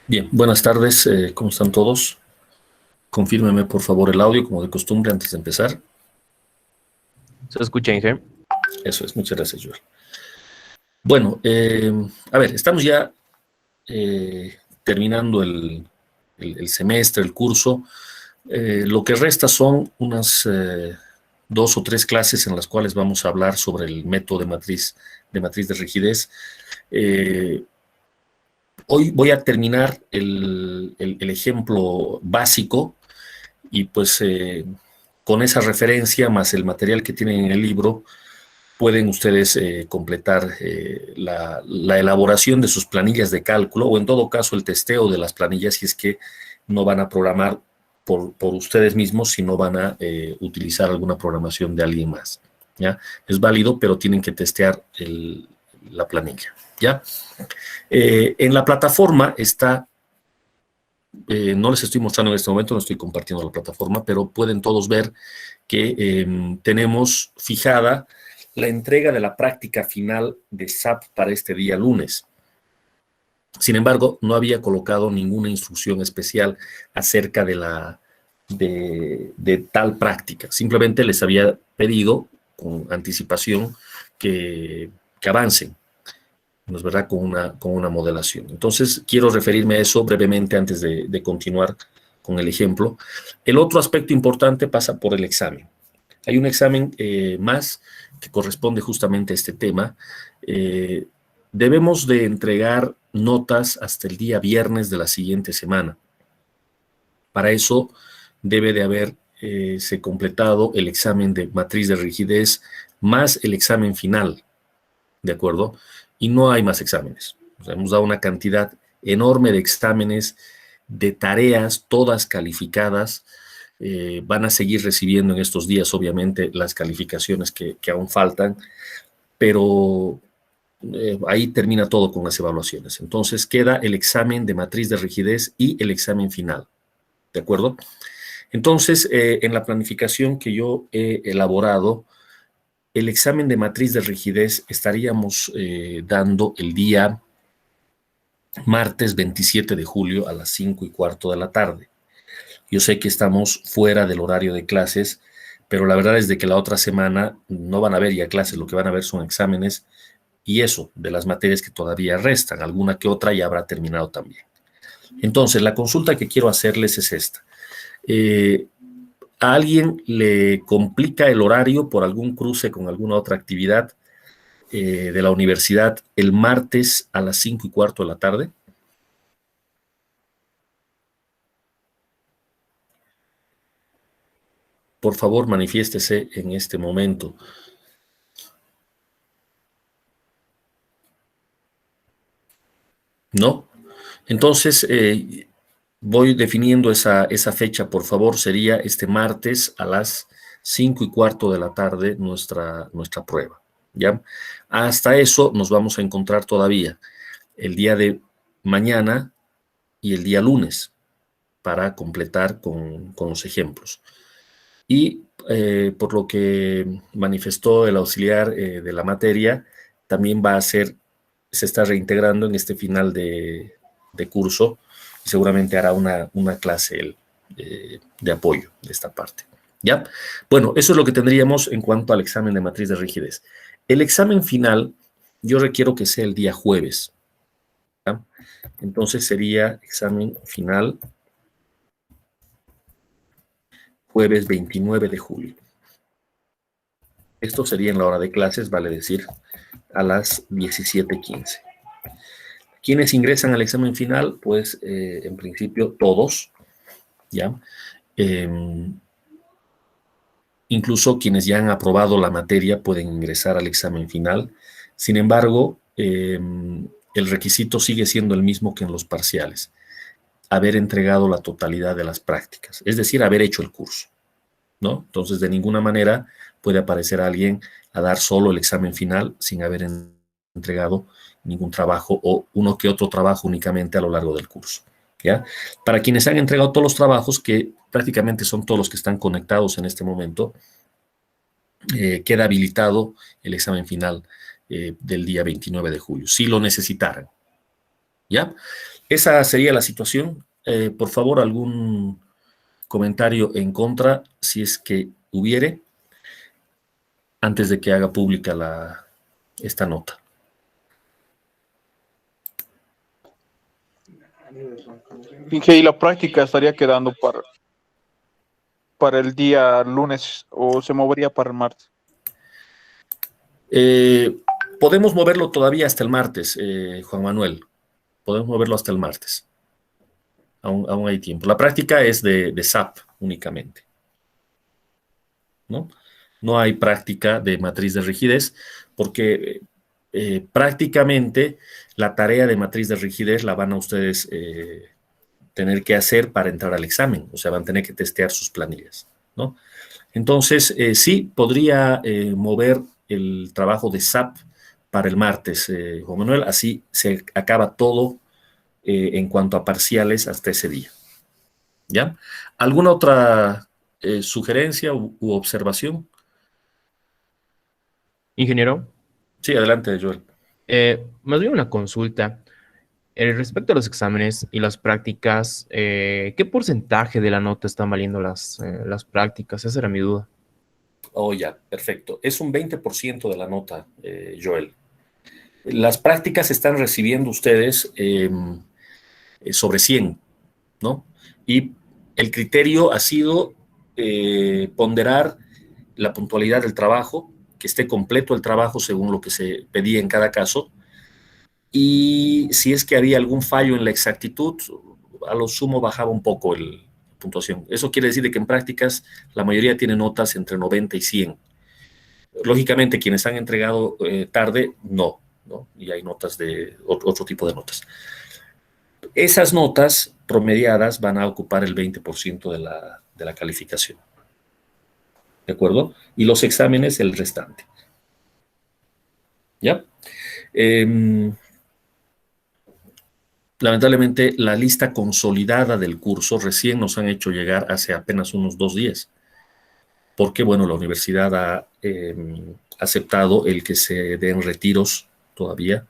Bien, buenas tardes, ¿cómo están todos? Confírmeme por favor el audio como de costumbre antes de empezar. Se escucha, Inge. Eso es, muchas gracias, Joel. Bueno, a ver, estamos ya terminando el semestre, el curso. Lo que resta son unas dos o tres clases en las cuales vamos a hablar sobre el método de matriz de rigidez. Eh, Hoy voy a terminar el ejemplo básico y pues con esa referencia más el material que tienen en el libro pueden ustedes completar la elaboración de sus planillas de cálculo o en todo caso el testeo de las planillas si es que no van a programar por ustedes mismos, sino van a utilizar alguna programación de alguien más. ¿Ya? Es válido, pero tienen que testear la planilla. ¿Ya? En la plataforma está no les estoy mostrando en este momento, no estoy compartiendo la plataforma, pero pueden todos ver que tenemos fijada la entrega de la práctica final de SAP para este día lunes. Sin embargo, no había colocado ninguna instrucción especial acerca de tal práctica. Simplemente les había pedido con anticipación que avancen. ¿No es verdad? Con una modelación. Entonces, quiero referirme a eso brevemente antes de continuar con el ejemplo. El otro aspecto importante pasa por el examen. Hay un examen más que corresponde justamente a este tema. Eh, Debemos de entregar notas hasta el día viernes de la siguiente semana. Para eso debe de haber se completado el examen de matriz de rigidez más el examen final. ¿De acuerdo? Y no hay más exámenes. O sea, hemos dado una cantidad enorme de exámenes, de tareas, todas calificadas. Van a seguir recibiendo en estos días, obviamente, las calificaciones que aún faltan, pero ahí termina todo con las evaluaciones. Entonces queda el examen de matriz de rigidez y el examen final. ¿De acuerdo? Entonces, en la planificación que yo he elaborado, el examen de matriz de rigidez estaríamos dando el día martes 27 de julio a las 5:15 de la tarde. Yo sé que estamos fuera del horario de clases, pero la verdad es de que la otra semana no van a haber ya clases, lo que van a ver son exámenes y eso, de las materias que todavía restan, alguna que otra ya habrá terminado también. Entonces, la consulta que quiero hacerles es esta. Eh, ¿A alguien le complica el horario por algún cruce con alguna otra actividad de la universidad el martes a las 5:15 de la tarde? Por favor, manifiéstese en este momento. ¿No? Entonces, voy definiendo esa fecha, por favor, sería este martes a las 5:15 de la tarde nuestra prueba. ¿Ya? Hasta eso nos vamos a encontrar todavía el día de mañana y el día lunes para completar con los ejemplos. Y por lo que manifestó el auxiliar de la materia, también se está reintegrando en este final de curso y seguramente hará una clase de apoyo de esta parte. ¿Ya? Bueno, eso es lo que tendríamos en cuanto al examen de matriz de rigidez. El examen final, yo requiero que sea el día jueves. ¿Ya? Entonces sería examen final jueves 29 de julio. Esto sería en la hora de clases, vale decir, a las 17:15. ¿Quiénes ingresan al examen final? Pues en principio todos, ¿ya? Eh, Incluso quienes ya han aprobado la materia pueden ingresar al examen final. Sin embargo, el requisito sigue siendo el mismo que en los parciales, haber entregado la totalidad de las prácticas, es decir, haber hecho el curso, ¿no? Entonces, de ninguna manera puede aparecer alguien a dar solo el examen final sin haber entregado ningún trabajo o uno que otro trabajo únicamente a lo largo del curso. ¿Ya? Para quienes han entregado todos los trabajos, que prácticamente son todos los que están conectados en este momento, queda habilitado el examen final del día 29 de julio, si lo necesitaran. ¿Ya? esa sería la situación. Por favor, algún comentario en contra, si es que hubiere, antes de que haga pública esta nota. Inge, ¿y la práctica estaría quedando para el día lunes o se movería para el martes? Podemos moverlo todavía hasta el martes, Juan Manuel. Podemos moverlo hasta el martes. Aún hay tiempo. La práctica es de SAP únicamente, ¿no? No hay práctica de matriz de rigidez porque prácticamente la tarea de matriz de rigidez la van a ustedes tener que hacer para entrar al examen. O sea, van a tener que testear sus planillas, ¿no? Entonces, sí, podría mover el trabajo de SAP para el martes, Juan Manuel. Así se acaba todo en cuanto a parciales hasta ese día. ¿Ya? ¿Alguna otra sugerencia u observación? Ingeniero, Sí, adelante, Joel. más bien una consulta. Respecto a los exámenes y las prácticas, ¿qué porcentaje de la nota están valiendo las prácticas? Esa era mi duda. Oh, ya, perfecto. Es un 20% de la nota, Joel. Las prácticas están recibiendo ustedes sobre 100, ¿no? Y el criterio ha sido ponderar la puntualidad del trabajo, que esté completo el trabajo según lo que se pedía en cada caso, y si es que había algún fallo en la exactitud, a lo sumo bajaba un poco la puntuación. Eso quiere decir de que en prácticas la mayoría tiene notas entre 90 y 100. Lógicamente, quienes han entregado tarde, no, y hay notas de otro tipo de notas. Esas notas promediadas van a ocupar el 20% de la calificación. ¿De acuerdo? Y los exámenes el restante. ¿Ya? Lamentablemente, la lista consolidada del curso recién nos han hecho llegar hace apenas unos 2 días. Porque, bueno, la universidad ha aceptado el que se den retiros todavía.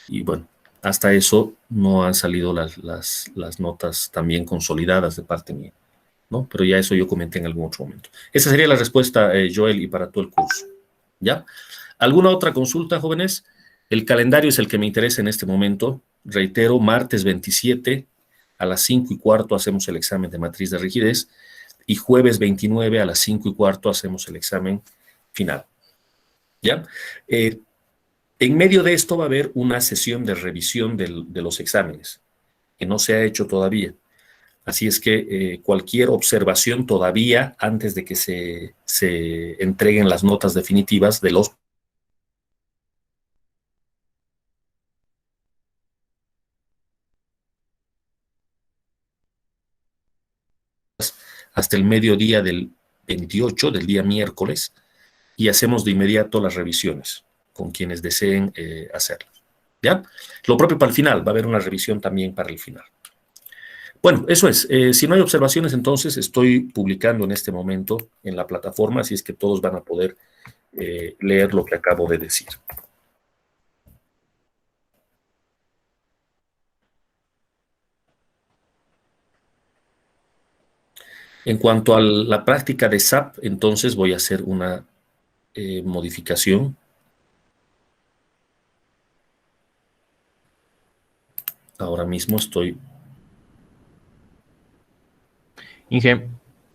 Y, bueno, hasta eso no han salido las notas también consolidadas de parte mía, ¿no? Pero ya eso yo comenté en algún otro momento. Esa sería la respuesta, Joel, y para todo el curso. ¿Ya? ¿Alguna otra consulta, jóvenes? El calendario es el que me interesa en este momento. Reitero, martes 27 a las 5:15 hacemos el examen de matriz de rigidez y jueves 29 a las 5:15 hacemos el examen final. ¿Ya? En medio de esto va a haber una sesión de revisión de los exámenes, que no se ha hecho todavía. Así es que cualquier observación todavía, antes de que se entreguen las notas definitivas de los hasta el mediodía del 28, del día miércoles, y hacemos de inmediato las revisiones con quienes deseen hacerlo. ¿Ya? Lo propio para el final, va a haber una revisión también para el final. Bueno, eso es. Si no hay observaciones, entonces estoy publicando en este momento en la plataforma, así es que todos van a poder leer lo que acabo de decir. En cuanto a la práctica de SAP, entonces voy a hacer una modificación. Ahora mismo estoy Inge,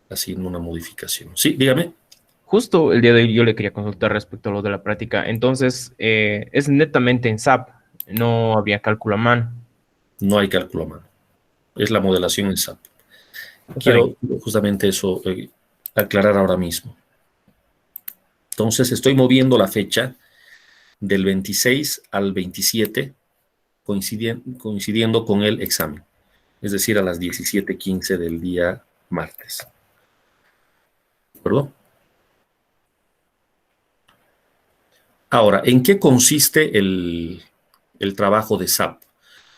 haciendo una modificación. Sí, dígame. justo el día de hoy yo le quería consultar respecto a lo de la práctica. Entonces, es netamente en SAP, no habría cálculo a mano. No hay cálculo a mano. Es la modelación en SAP. Está bien. Quiero justamente eso aclarar ahora mismo. Entonces, estoy moviendo la fecha del 26 al 27, coincidiendo con el examen, es decir, a las 17:15 del día martes. ¿De acuerdo? Ahora, ¿en qué consiste el trabajo de SAP?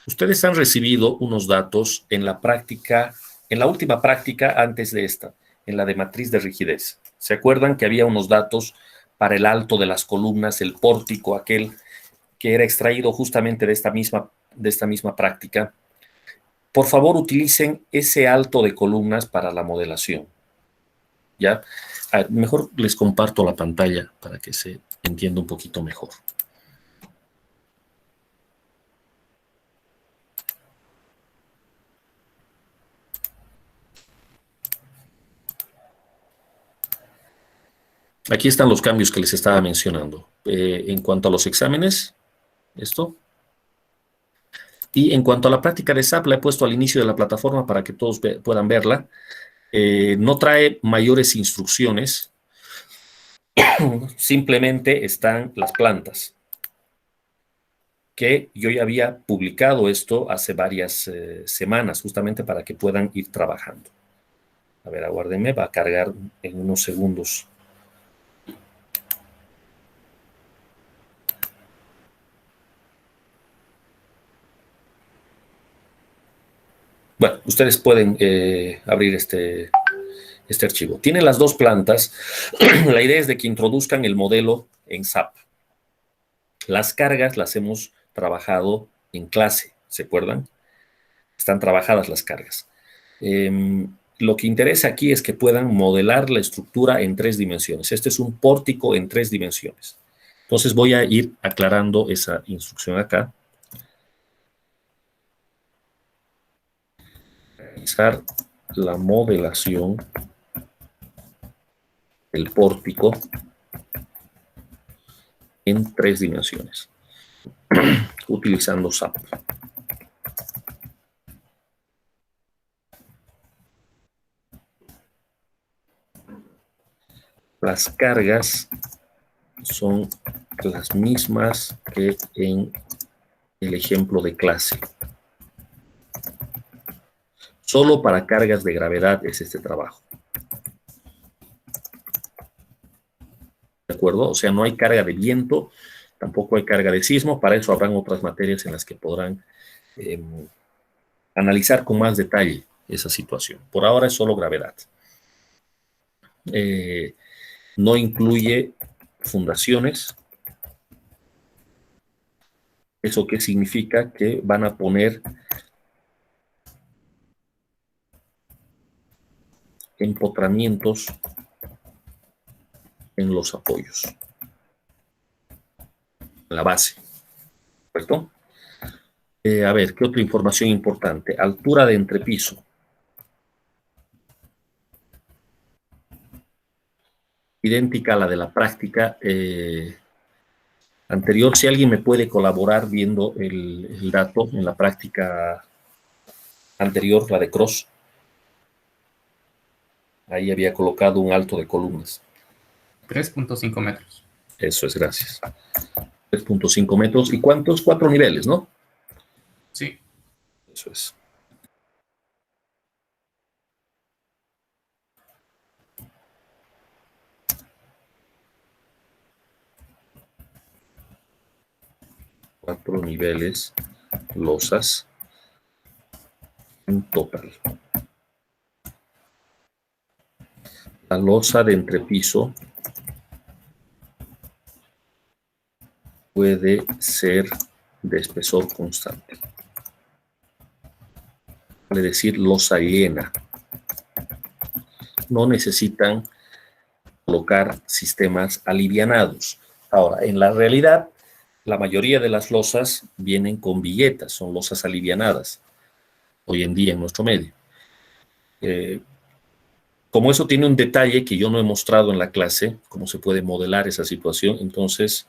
Ustedes han recibido unos datos en la práctica, en la última práctica antes de esta, en la de matriz de rigidez. ¿Se acuerdan que había unos datos para el alto de las columnas, el pórtico, aquel que era extraído justamente de esta misma práctica? por favor utilicen ese alto de columnas para la modelación. ¿Ya? Mejor les comparto la pantalla para que se entienda un poquito mejor. Aquí están los cambios que les estaba mencionando. En cuanto a los exámenes, esto. Y en cuanto a la práctica de SAP, la he puesto al inicio de la plataforma para que todos puedan verla. No trae mayores instrucciones, simplemente están las plantas, que yo ya había publicado esto hace varias semanas, justamente para que puedan ir trabajando. A ver, aguárdenme, va a cargar en unos segundos. Bueno, ustedes pueden abrir este archivo. Tiene las dos plantas. La idea es de que introduzcan el modelo en SAP. Las cargas las hemos trabajado en clase, ¿se acuerdan? Están trabajadas las cargas. Lo que interesa aquí es que puedan modelar la estructura en 3 dimensiones. Este es un pórtico en 3 dimensiones. Entonces voy a ir aclarando esa instrucción acá. Realizar la modelación del pórtico en 3 dimensiones, utilizando SAP. Las cargas son las mismas que en el ejemplo de clase. Solo para cargas de gravedad es este trabajo. ¿De acuerdo? O sea, no hay carga de viento, tampoco hay carga de sismo. Para eso habrán otras materias en las que podrán analizar con más detalle esa situación. Por ahora es solo gravedad. No incluye fundaciones. ¿Eso qué significa? Que van a poner empotramientos en los apoyos, en la base, ¿correcto? A ver, ¿qué otra información importante? Altura de entrepiso. Idéntica a la de la práctica anterior. Si alguien me puede colaborar viendo el dato en la práctica anterior, la de Cross. Ahí había colocado un alto de columnas. 3.5 metros. Eso es, gracias. 3.5 metros. ¿Y cuántos? 4 niveles, ¿no? Sí. Eso es. Cuatro niveles, losas, en total. La losa de entrepiso puede ser de espesor constante. Vale decir losa llena. No necesitan colocar sistemas alivianados. Ahora, en la realidad, la mayoría de las losas vienen con viguetas, son losas alivianadas, hoy en día en nuestro medio. Como eso tiene un detalle que yo no he mostrado en la clase, cómo se puede modelar esa situación, entonces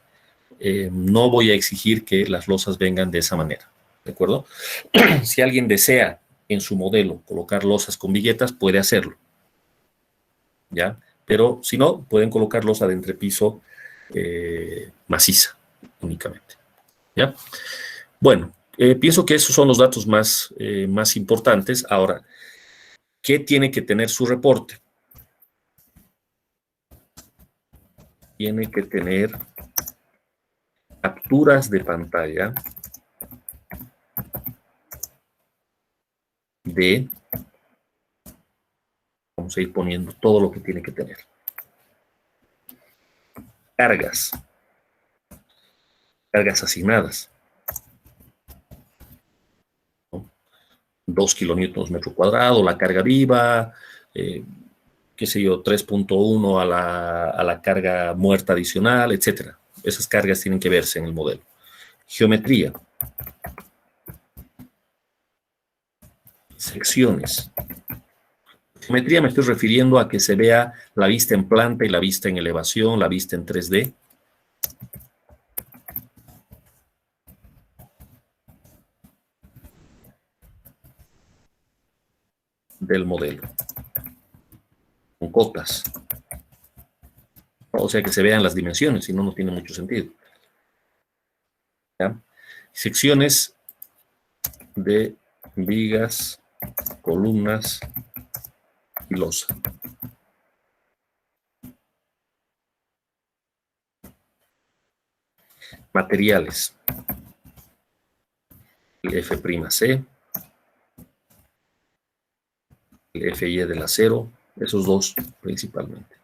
no voy a exigir que las losas vengan de esa manera, ¿de acuerdo? Si alguien desea en su modelo colocar losas con viguetas, puede hacerlo, ¿ya? Pero si no, pueden colocar losa de entrepiso maciza únicamente, ¿ya? Bueno, pienso que esos son los datos más importantes. Ahora, ¿qué tiene que tener su reporte? Tiene que tener capturas de pantalla de, vamos a ir poniendo todo lo que tiene que tener. Cargas asignadas, ¿no? 2 kilonewtons metro cuadrado, la carga viva, qué sé yo, 3.1 a la carga muerta adicional, etcétera. Esas cargas tienen que verse en el modelo. Geometría. Secciones. Geometría me estoy refiriendo a que se vea la vista en planta y la vista en elevación, la vista en 3D. Del modelo. Con cotas. O sea, que se vean las dimensiones, si no, no tiene mucho sentido. ¿Ya? Secciones de vigas, columnas y losa. Materiales. El F'C, el Fy del acero, esos dos principalmente.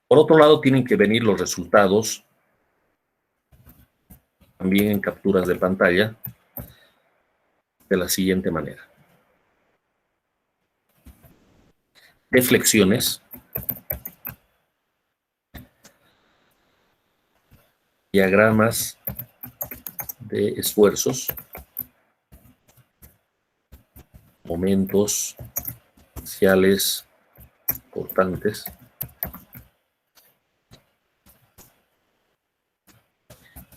Por otro lado, tienen que venir los resultados también en capturas de pantalla de la siguiente manera. Deflexiones, diagramas de esfuerzos, momentos iniciales importantes,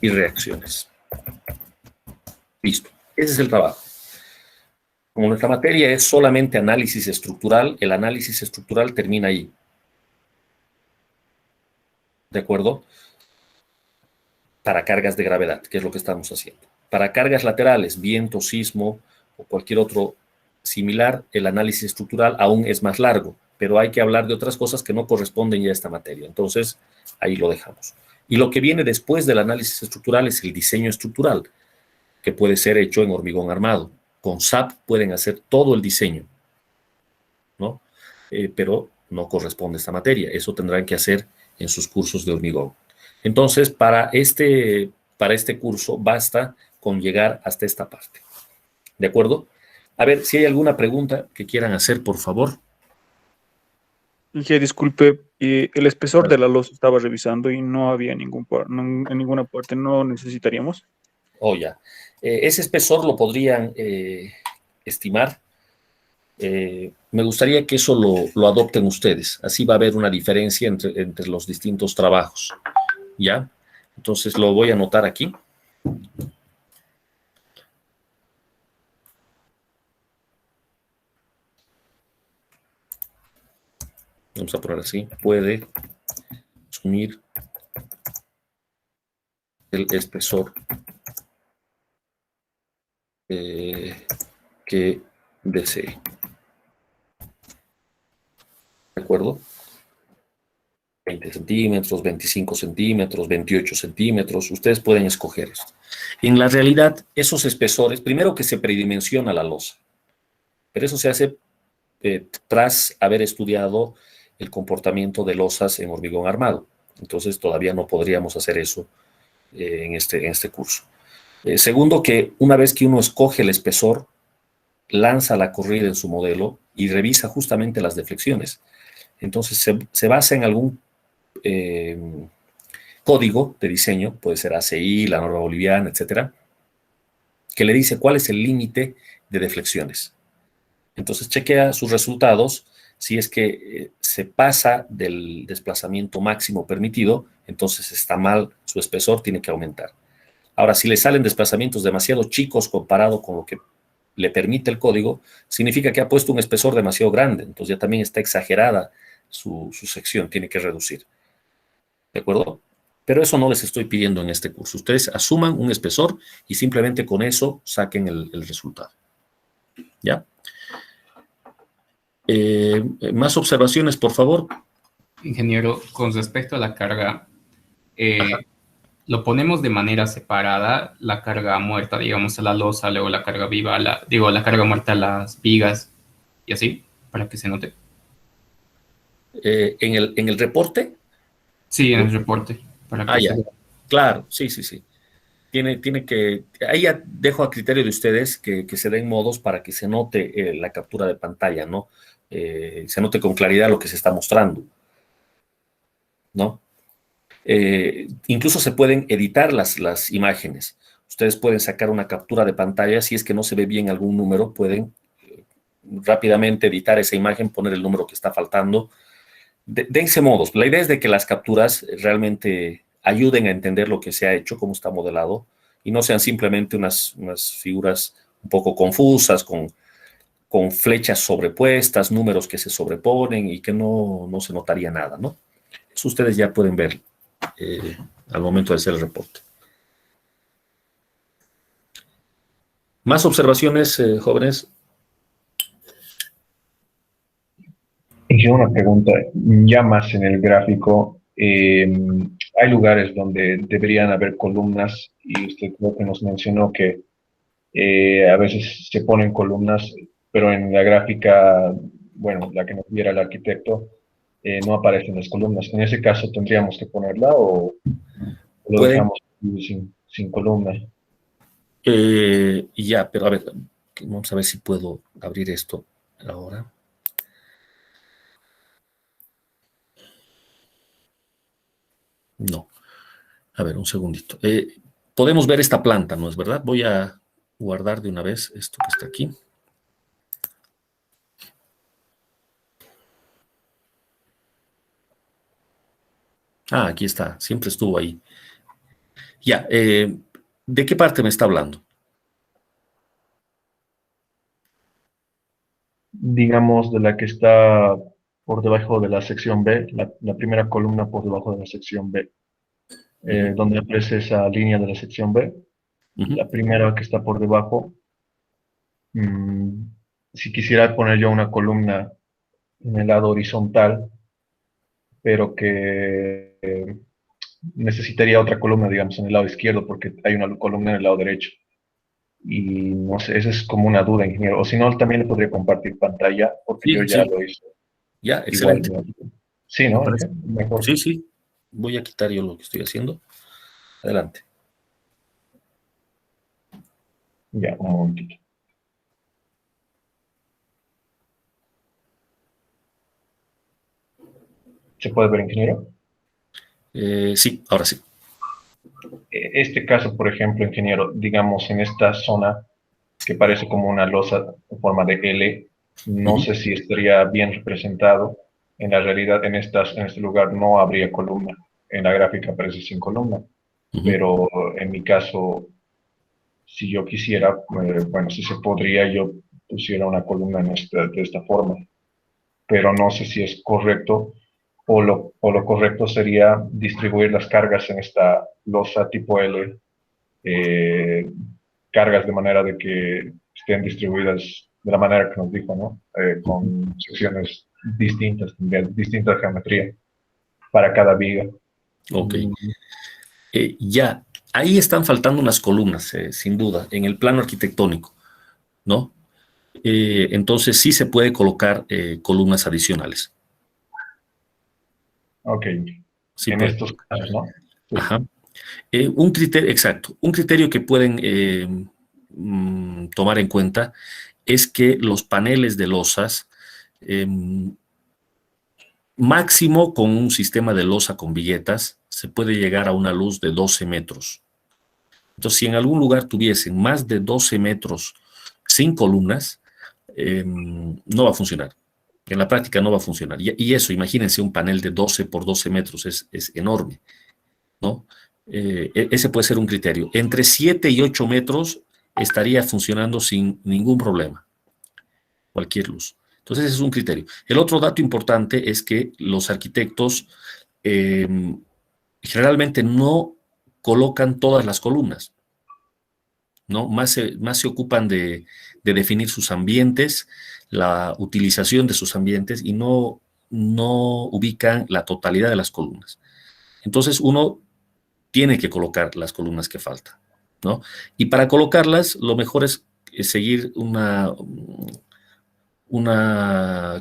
y reacciones. Listo. Ese es el trabajo. Como nuestra materia es solamente análisis estructural, el análisis estructural termina ahí. ¿De acuerdo? Para cargas de gravedad, que es lo que estamos haciendo. Para cargas laterales, viento, sismo o cualquier otro similar, el análisis estructural aún es más largo, pero hay que hablar de otras cosas que no corresponden ya a esta materia. Entonces, ahí lo dejamos. Y lo que viene después del análisis estructural es el diseño estructural, que puede ser hecho en hormigón armado. Con SAP pueden hacer todo el diseño, ¿no? Pero no corresponde a esta materia. Eso tendrán que hacer en sus cursos de hormigón. Entonces, para este curso basta con llegar hasta esta parte. ¿De acuerdo? A ver, si hay alguna pregunta que quieran hacer, por favor. Dije, disculpe, el espesor de la losa estaba revisando y no había en ninguna parte, no necesitaríamos. Oh, ya. Ese espesor lo podrían estimar. Me gustaría que eso lo adopten ustedes. Así va a haber una diferencia entre los distintos trabajos. ¿Ya? Entonces lo voy a anotar aquí. Vamos a poner así. Puede asumir el espesor que desee. ¿De acuerdo? 20 centímetros, 25 centímetros, 28 centímetros. Ustedes pueden escoger esto. En la realidad, esos espesores, primero que se predimensiona la losa, pero eso se hace tras haber estudiado el comportamiento de losas en hormigón armado. Entonces, todavía no podríamos hacer eso en este curso. Segundo, que una vez que uno escoge el espesor, lanza la corrida en su modelo y revisa justamente las deflexiones. Entonces, se basa en algún código de diseño, puede ser ACI, la norma boliviana, etcétera, que le dice cuál es el límite de deflexiones. Entonces, chequea sus resultados. Si es que se pasa del desplazamiento máximo permitido, entonces está mal, su espesor tiene que aumentar. Ahora, si le salen desplazamientos demasiado chicos comparado con lo que le permite el código, significa que ha puesto un espesor demasiado grande, entonces ya también está exagerada su sección, tiene que reducir. ¿De acuerdo? Pero eso no les estoy pidiendo en este curso. Ustedes asuman un espesor y simplemente con eso saquen el resultado. ¿Ya? Más observaciones, por favor. Ingeniero, con respecto a la carga, lo ponemos de manera separada, la carga muerta, digamos, a la losa, luego la carga viva, la carga muerta a las vigas, y así, para que se note. En el reporte. Sí, en el reporte. Para que Ya. Claro, sí. ahí ya dejo a criterio de ustedes que se den modos para que se note la captura de pantalla, ¿no? Se note con claridad lo que se está mostrando, ¿no? Incluso se pueden editar las imágenes. Ustedes pueden sacar una captura de pantalla, si es que no se ve bien algún número, pueden rápidamente editar esa imagen, poner el número que está faltando. Dense modos. La idea es de que las capturas realmente ayuden a entender lo que se ha hecho, cómo está modelado, y no sean simplemente unas figuras un poco confusas, con flechas sobrepuestas, números que se sobreponen y que no se notaría nada, ¿no? Eso ustedes ya pueden ver al momento de hacer el reporte. ¿Más observaciones, jóvenes? Hice una pregunta, ya más en el gráfico, hay lugares donde deberían haber columnas y usted creo que nos mencionó que a veces se ponen columnas, pero en la gráfica, bueno, la que nos diera el arquitecto, no aparecen las columnas. En ese caso, ¿tendríamos que ponerla o lo dejamos sin columna? Ya, pero a ver, vamos a ver si puedo abrir esto ahora. No. A ver, un segundito. Podemos ver esta planta, ¿no es verdad? Voy a guardar de una vez esto que está aquí. Ah, aquí está. Siempre estuvo ahí. Ya. ¿De qué parte me está hablando? Digamos, de la que está por debajo de la sección B, la primera columna por debajo de la sección B, donde aparece esa línea de la sección B, la primera que está por debajo. Si quisiera poner yo una columna en el lado horizontal, pero que necesitaría otra columna, digamos, en el lado izquierdo, porque hay una columna en el lado derecho. Y no sé, esa es como una duda, ingeniero. O si no, también le podría compartir pantalla, porque yo ya lo hice. Ya, excelente. Igual, sí, ¿no? Mejor. Sí. Voy a quitar yo lo que estoy haciendo. Adelante. Ya, un momentito. ¿Se puede ver, ingeniero? Sí, ahora sí. Este caso, por ejemplo, ingeniero, digamos en esta zona que parece como una losa en forma de L, no sé si estaría bien representado. En la realidad, en este lugar no habría columna. En la gráfica aparece sin columna. Pero en mi caso, si yo quisiera, bueno, si se podría, yo pusiera una columna de esta forma. Pero no sé si es correcto o lo correcto sería distribuir las cargas en esta losa tipo L, cargas de manera de que estén distribuidas de la manera que nos dijo, ¿no? Con secciones distintas, de distinta geometría para cada viga. Ok. Ya, ahí están faltando unas columnas, sin duda, en el plano arquitectónico, ¿no? Entonces sí se puede colocar columnas adicionales. Ok. Sí en puede. Estos casos, ¿no? Sí. Ajá. Un criterio, exacto, un criterio que pueden tomar en cuenta es que los paneles de losas, máximo con un sistema de losa con viguetas, se puede llegar a una luz de 12 metros. Entonces, si en algún lugar tuviesen más de 12 metros sin columnas, no va a funcionar. En la práctica no va a funcionar. Y eso, imagínense un panel de 12 por 12 metros, es enorme, ¿no? Ese puede ser un criterio. Entre 7 y 8 metros estaría funcionando sin ningún problema, cualquier luz. Entonces, ese es un criterio. El otro dato importante es que los arquitectos generalmente no colocan todas las columnas, ¿no? Más se ocupan de definir sus ambientes, la utilización de sus ambientes y no ubican la totalidad de las columnas. Entonces, uno tiene que colocar las columnas que faltan, ¿no? Y para colocarlas, lo mejor es seguir una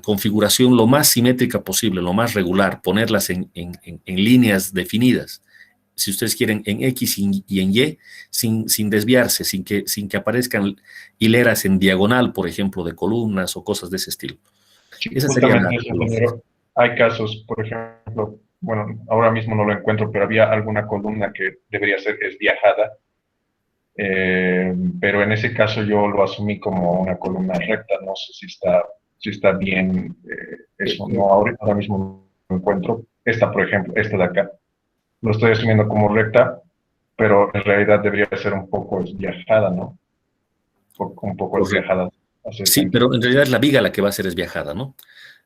configuración lo más simétrica posible, lo más regular, ponerlas en líneas definidas. si ustedes quieren, en X y en Y, sin desviarse, sin que aparezcan hileras en diagonal, por ejemplo, de columnas o cosas de ese estilo. Sí, Esa sería justamente eso, ingeniero. Hay casos, por ejemplo, bueno, ahora mismo no lo encuentro, pero había alguna columna que debería ser esviajada, pero en ese caso yo lo asumí como una columna recta. No sé si está bien eso. No, ahora mismo no lo encuentro. Esta, por ejemplo, esta de acá, lo estoy asumiendo como recta, pero en realidad debería ser un poco esviajada, ¿no? Un poco Correcto. esviajada hacia el Sí, centro. pero en realidad es la viga la que va a ser esviajada, ¿no?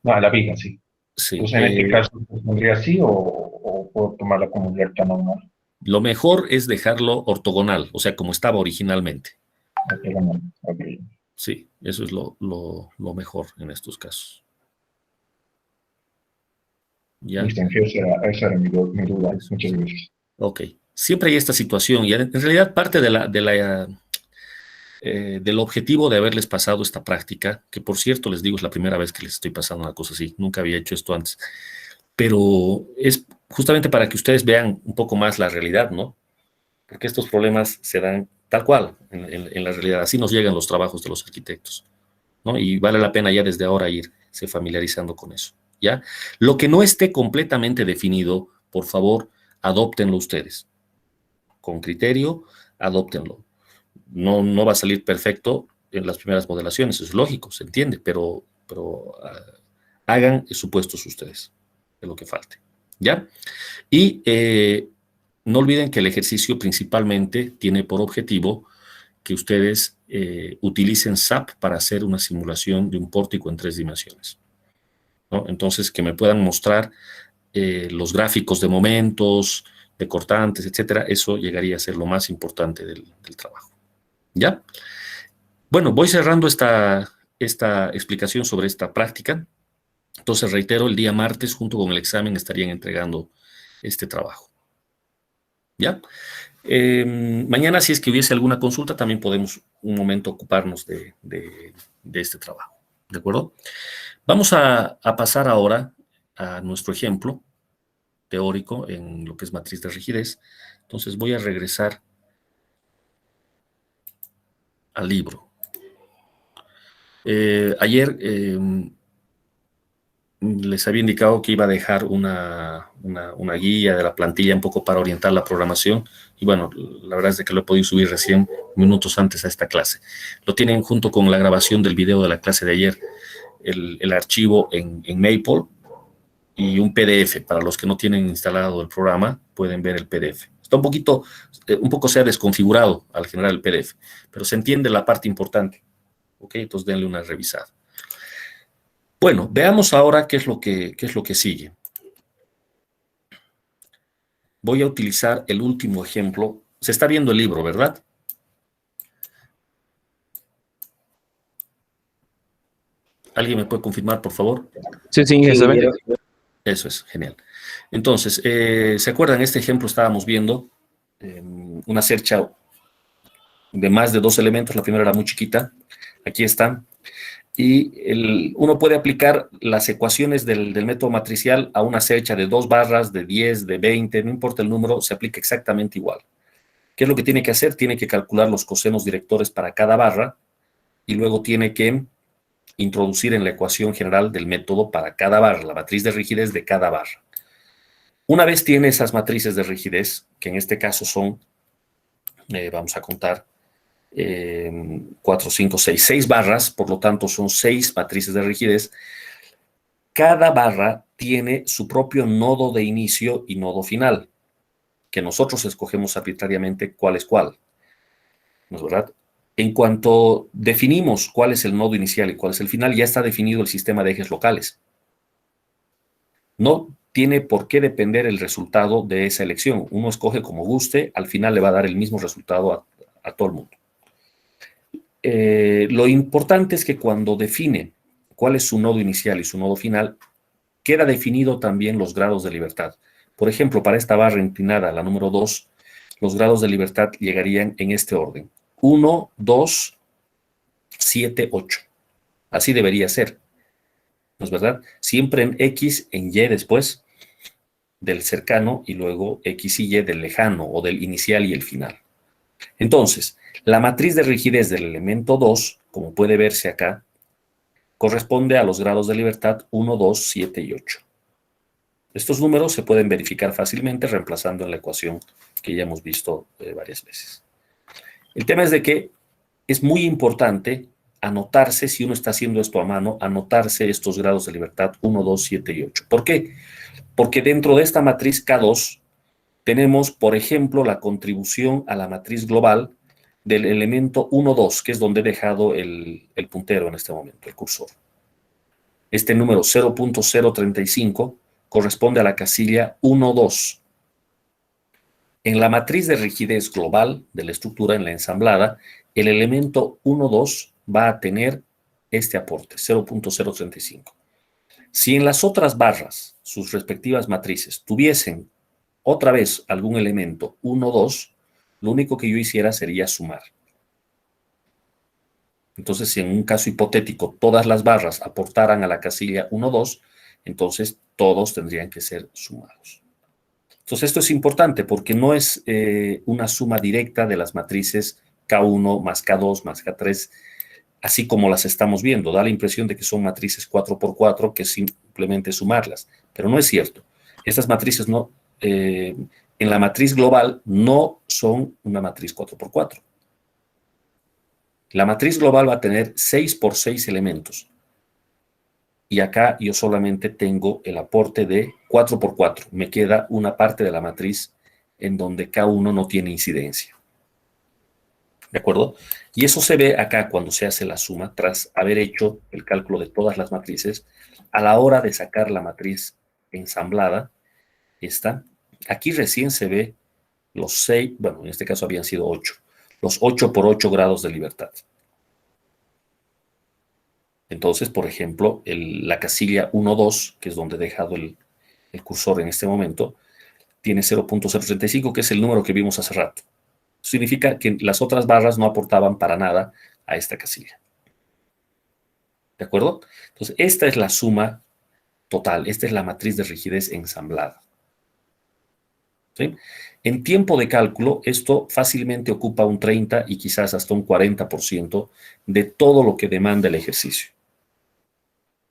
No, a la viga, sí. Sí. Entonces, en este caso, pues, ¿pondría así o puedo tomarla como recta normal? Lo mejor es dejarlo ortogonal, o sea, como estaba originalmente. Ok, bueno, ok. Sí, eso es lo mejor en estos casos. ¿Ya? Listo, esa era mi duda. Eso Muchas es. gracias. Ok. Siempre hay esta situación y en realidad parte del objetivo de haberles pasado esta práctica, que por cierto les digo es la primera vez que les estoy pasando una cosa así, nunca había hecho esto antes, pero es justamente para que ustedes vean un poco más la realidad, ¿no? Porque estos problemas se dan tal cual en la realidad, así nos llegan los trabajos de los arquitectos, ¿no? Y vale la pena ya desde ahora irse familiarizando con eso, ¿ya? Lo que no esté completamente definido, por favor, adóptenlo ustedes, con criterio, adóptenlo. No va a salir perfecto en las primeras modelaciones, es lógico, se entiende, pero hagan supuestos ustedes de lo que falte, ¿ya? Y no olviden que el ejercicio principalmente tiene por objetivo que ustedes utilicen SAP para hacer una simulación de un pórtico en 3 dimensiones, ¿no? Entonces, que me puedan mostrar los gráficos de momentos, de cortantes, etcétera, eso llegaría a ser lo más importante del trabajo, ¿ya? Bueno, voy cerrando esta explicación sobre esta práctica. Entonces, reitero, el día martes, junto con el examen, estarían entregando este trabajo, ¿ya? Mañana, si es que hubiese alguna consulta, también podemos un momento ocuparnos de este trabajo, ¿de acuerdo? Vamos a pasar ahora a nuestro ejemplo teórico en lo que es matriz de rigidez. Entonces, voy a regresar al libro. Ayer les había indicado que iba a dejar una guía de la plantilla un poco para orientar la programación y bueno, la verdad es que lo he podido subir recién minutos antes a esta clase. Lo tienen junto con la grabación del video de la clase de ayer, el archivo en Maple y un PDF. Para los que no tienen instalado el programa, pueden ver el PDF. Está un poco se ha desconfigurado al generar el PDF, pero se entiende la parte importante. ¿Ok? Entonces denle una revisada. Bueno, veamos ahora qué es lo que sigue. Voy a utilizar el último ejemplo. Se está viendo el libro, ¿verdad? ¿Alguien me puede confirmar, por favor? Sí, sí, Sí, se ve. ingeniero. Eso es, genial. Entonces, ¿se acuerdan? En este ejemplo estábamos viendo una cercha de más de 2 elementos. La primera era muy chiquita. Aquí está. Y uno puede aplicar las ecuaciones del método matricial a una cercha de 2 barras, de 10, de 20, no importa el número, se aplica exactamente igual. ¿Qué es lo que tiene que hacer? Tiene que calcular los cosenos directores para cada barra y luego tiene que introducir en la ecuación general del método para cada barra, la matriz de rigidez de cada barra. Una vez tiene esas matrices de rigidez, que en este caso son, vamos a contar, 4, 5, 6, 6 barras, por lo tanto son 6 matrices de rigidez. Cada barra tiene su propio nodo de inicio y nodo final, que nosotros escogemos arbitrariamente cuál es cuál, ¿no es verdad? En cuanto definimos cuál es el nodo inicial y cuál es el final, ya está definido el sistema de ejes locales. No tiene por qué depender el resultado de esa elección. Uno escoge como guste, al final le va a dar el mismo resultado a todo el mundo. Lo importante es que cuando define cuál es su nodo inicial y su nodo final, queda definido también los grados de libertad. Por ejemplo, para esta barra inclinada, la número 2, los grados de libertad llegarían en este orden. 1, 2, 7, 8. Así debería ser, ¿no es verdad? Siempre en X, en Y después. del cercano y luego X y Y del lejano o del inicial y el final. Entonces, la matriz de rigidez del elemento 2, como puede verse acá, corresponde a los grados de libertad 1, 2, 7 y 8. Estos números se pueden verificar fácilmente reemplazando en la ecuación que ya hemos visto varias veces. El tema es de que es muy importante anotarse, si uno está haciendo esto a mano, anotarse estos grados de libertad 1, 2, 7 y 8. ¿Por qué? Porque dentro de esta matriz K2 tenemos, por ejemplo, la contribución a la matriz global del elemento 1, 2, que es donde he dejado el puntero en este momento, el cursor. Este número 0.035 corresponde a la casilla 1, 2. En la matriz de rigidez global de la estructura, en la ensamblada, el elemento 1, 2 va a tener este aporte, 0.035. Si en las otras barras, sus respectivas matrices, tuviesen otra vez algún elemento 1, 2, lo único que yo hiciera sería sumar. Entonces, si en un caso hipotético todas las barras aportaran a la casilla 1, 2, entonces todos tendrían que ser sumados. Entonces, esto es importante porque no es una suma directa de las matrices K1 más K2 más K3, así como las estamos viendo. Da la impresión de que son matrices 4x4, que es simplemente sumarlas, pero no es cierto. Estas matrices no, en la matriz global no son una matriz 4x4. La matriz global va a tener 6 por 6 elementos. Y acá yo solamente tengo el aporte de 4x4. Me queda una parte de la matriz en donde K1 no tiene incidencia. ¿De acuerdo? Y eso se ve acá cuando se hace la suma, tras haber hecho el cálculo de todas las matrices, a la hora de sacar la matriz ensamblada, esta, aquí recién se ve los 6, bueno, en este caso habían sido 8, los 8 por 8 grados de libertad. Entonces, por ejemplo, la casilla 1, 2, que es donde he dejado el cursor en este momento, tiene 0.035, que es el número que vimos hace rato. Significa que las otras barras no aportaban para nada a esta casilla. ¿De acuerdo? Entonces, esta es la suma total. Esta es la matriz de rigidez ensamblada. ¿Sí? En tiempo de cálculo, esto fácilmente ocupa un 30 y quizás hasta un 40% de todo lo que demanda el ejercicio.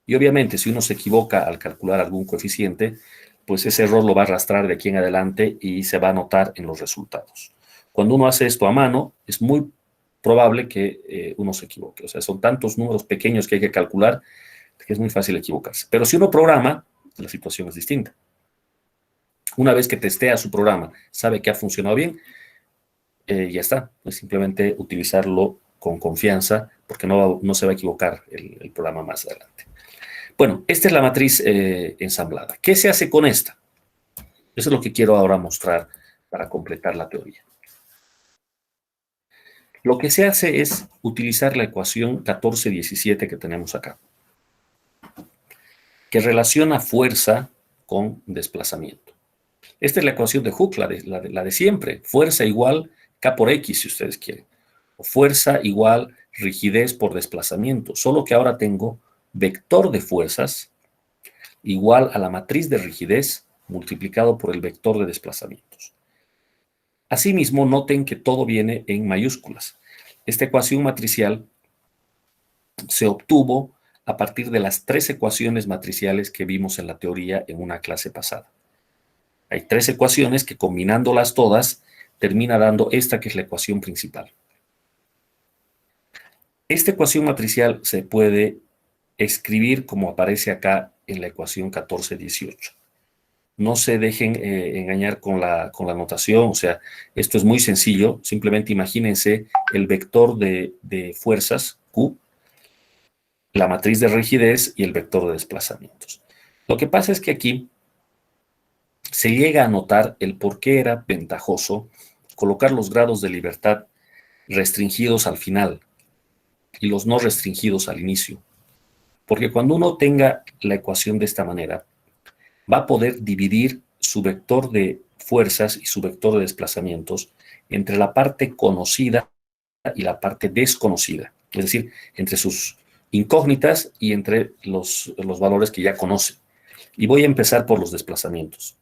Y obviamente, si uno se equivoca al calcular algún coeficiente, pues ese error lo va a arrastrar de aquí en adelante y se va a notar en los resultados. Cuando uno hace esto a mano, es muy probable que uno se equivoque. O sea, son tantos números pequeños que hay que calcular que es muy fácil equivocarse. Pero si uno programa, la situación es distinta. Una vez que testea su programa, sabe que ha funcionado bien, ya está. Es simplemente utilizarlo con confianza porque no se va a equivocar el programa más adelante. Bueno, esta es la matriz ensamblada. ¿Qué se hace con esta? Eso es lo que quiero ahora mostrar para completar la teoría. Lo que se hace es utilizar la ecuación 14-17 que tenemos acá, que relaciona fuerza con desplazamiento. Esta es la ecuación de Hooke, la de siempre. Fuerza igual K por X, si ustedes quieren. O fuerza igual rigidez por desplazamiento. Solo que ahora tengo vector de fuerzas igual a la matriz de rigidez multiplicado por el vector de desplazamientos. Asimismo, noten que todo viene en mayúsculas. Esta ecuación matricial se obtuvo a partir de las 3 ecuaciones matriciales que vimos en la teoría en una clase pasada. Hay 3 ecuaciones que combinándolas todas termina dando esta que es la ecuación principal. Esta ecuación matricial se puede escribir como aparece acá en la ecuación 14-18. No se dejen engañar con la notación, o sea, esto es muy sencillo. Simplemente imagínense el vector de fuerzas, Q, la matriz de rigidez y el vector de desplazamientos. Lo que pasa es que aquí se llega a notar el por qué era ventajoso colocar los grados de libertad restringidos al final y los no restringidos al inicio. Porque cuando uno tenga la ecuación de esta manera, va a poder dividir su vector de fuerzas y su vector de desplazamientos entre la parte conocida y la parte desconocida. Es decir, entre sus incógnitas y entre los valores que ya conoce. Y voy a empezar por los desplazamientos.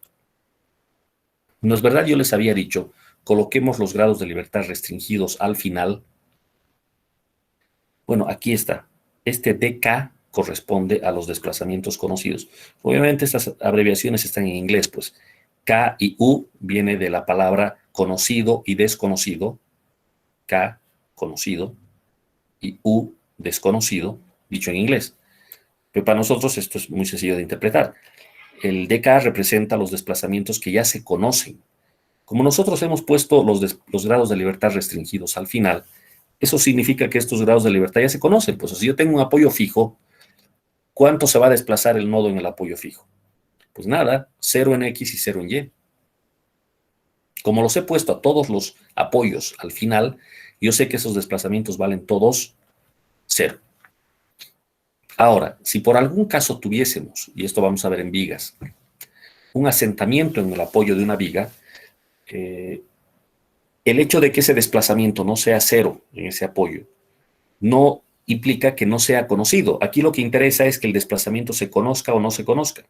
¿No es verdad? Yo les había dicho, coloquemos los grados de libertad restringidos al final. Bueno, aquí está. Este dk corresponde a los desplazamientos conocidos. Obviamente estas abreviaciones están en inglés, pues. K y U viene de la palabra conocido y desconocido. K, conocido, y U, desconocido, dicho en inglés. Pero para nosotros esto es muy sencillo de interpretar. El dk representa los desplazamientos que ya se conocen. Como nosotros hemos puesto los grados de libertad restringidos al final, eso significa que estos grados de libertad ya se conocen. Pues si yo tengo un apoyo fijo, ¿cuánto se va a desplazar el nodo en el apoyo fijo? Pues nada, 0 en X y 0 en Y. Como los he puesto a todos los apoyos al final, yo sé que esos desplazamientos valen todos 0. Ahora, si por algún caso tuviésemos, y esto vamos a ver en vigas, un asentamiento en el apoyo de una viga, el hecho de que ese desplazamiento no sea 0 en ese apoyo, no implica que no sea conocido. Aquí lo que interesa es que el desplazamiento se conozca o no se conozca.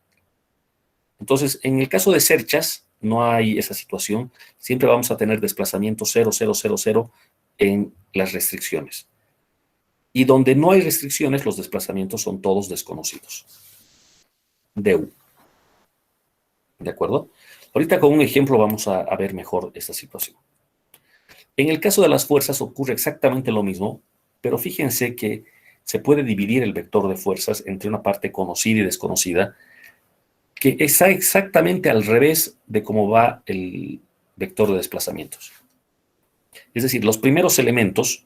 Entonces, en el caso de cerchas, no hay esa situación. Siempre vamos a tener desplazamiento 0, 0, 0, 0 en las restricciones. Y donde no hay restricciones, los desplazamientos son todos desconocidos. DU. ¿De acuerdo? Ahorita con un ejemplo vamos a ver mejor esta situación. En el caso de las fuerzas ocurre exactamente lo mismo, pero fíjense que se puede dividir el vector de fuerzas entre una parte conocida y desconocida, que está exactamente al revés de cómo va el vector de desplazamientos. Es decir, los primeros elementos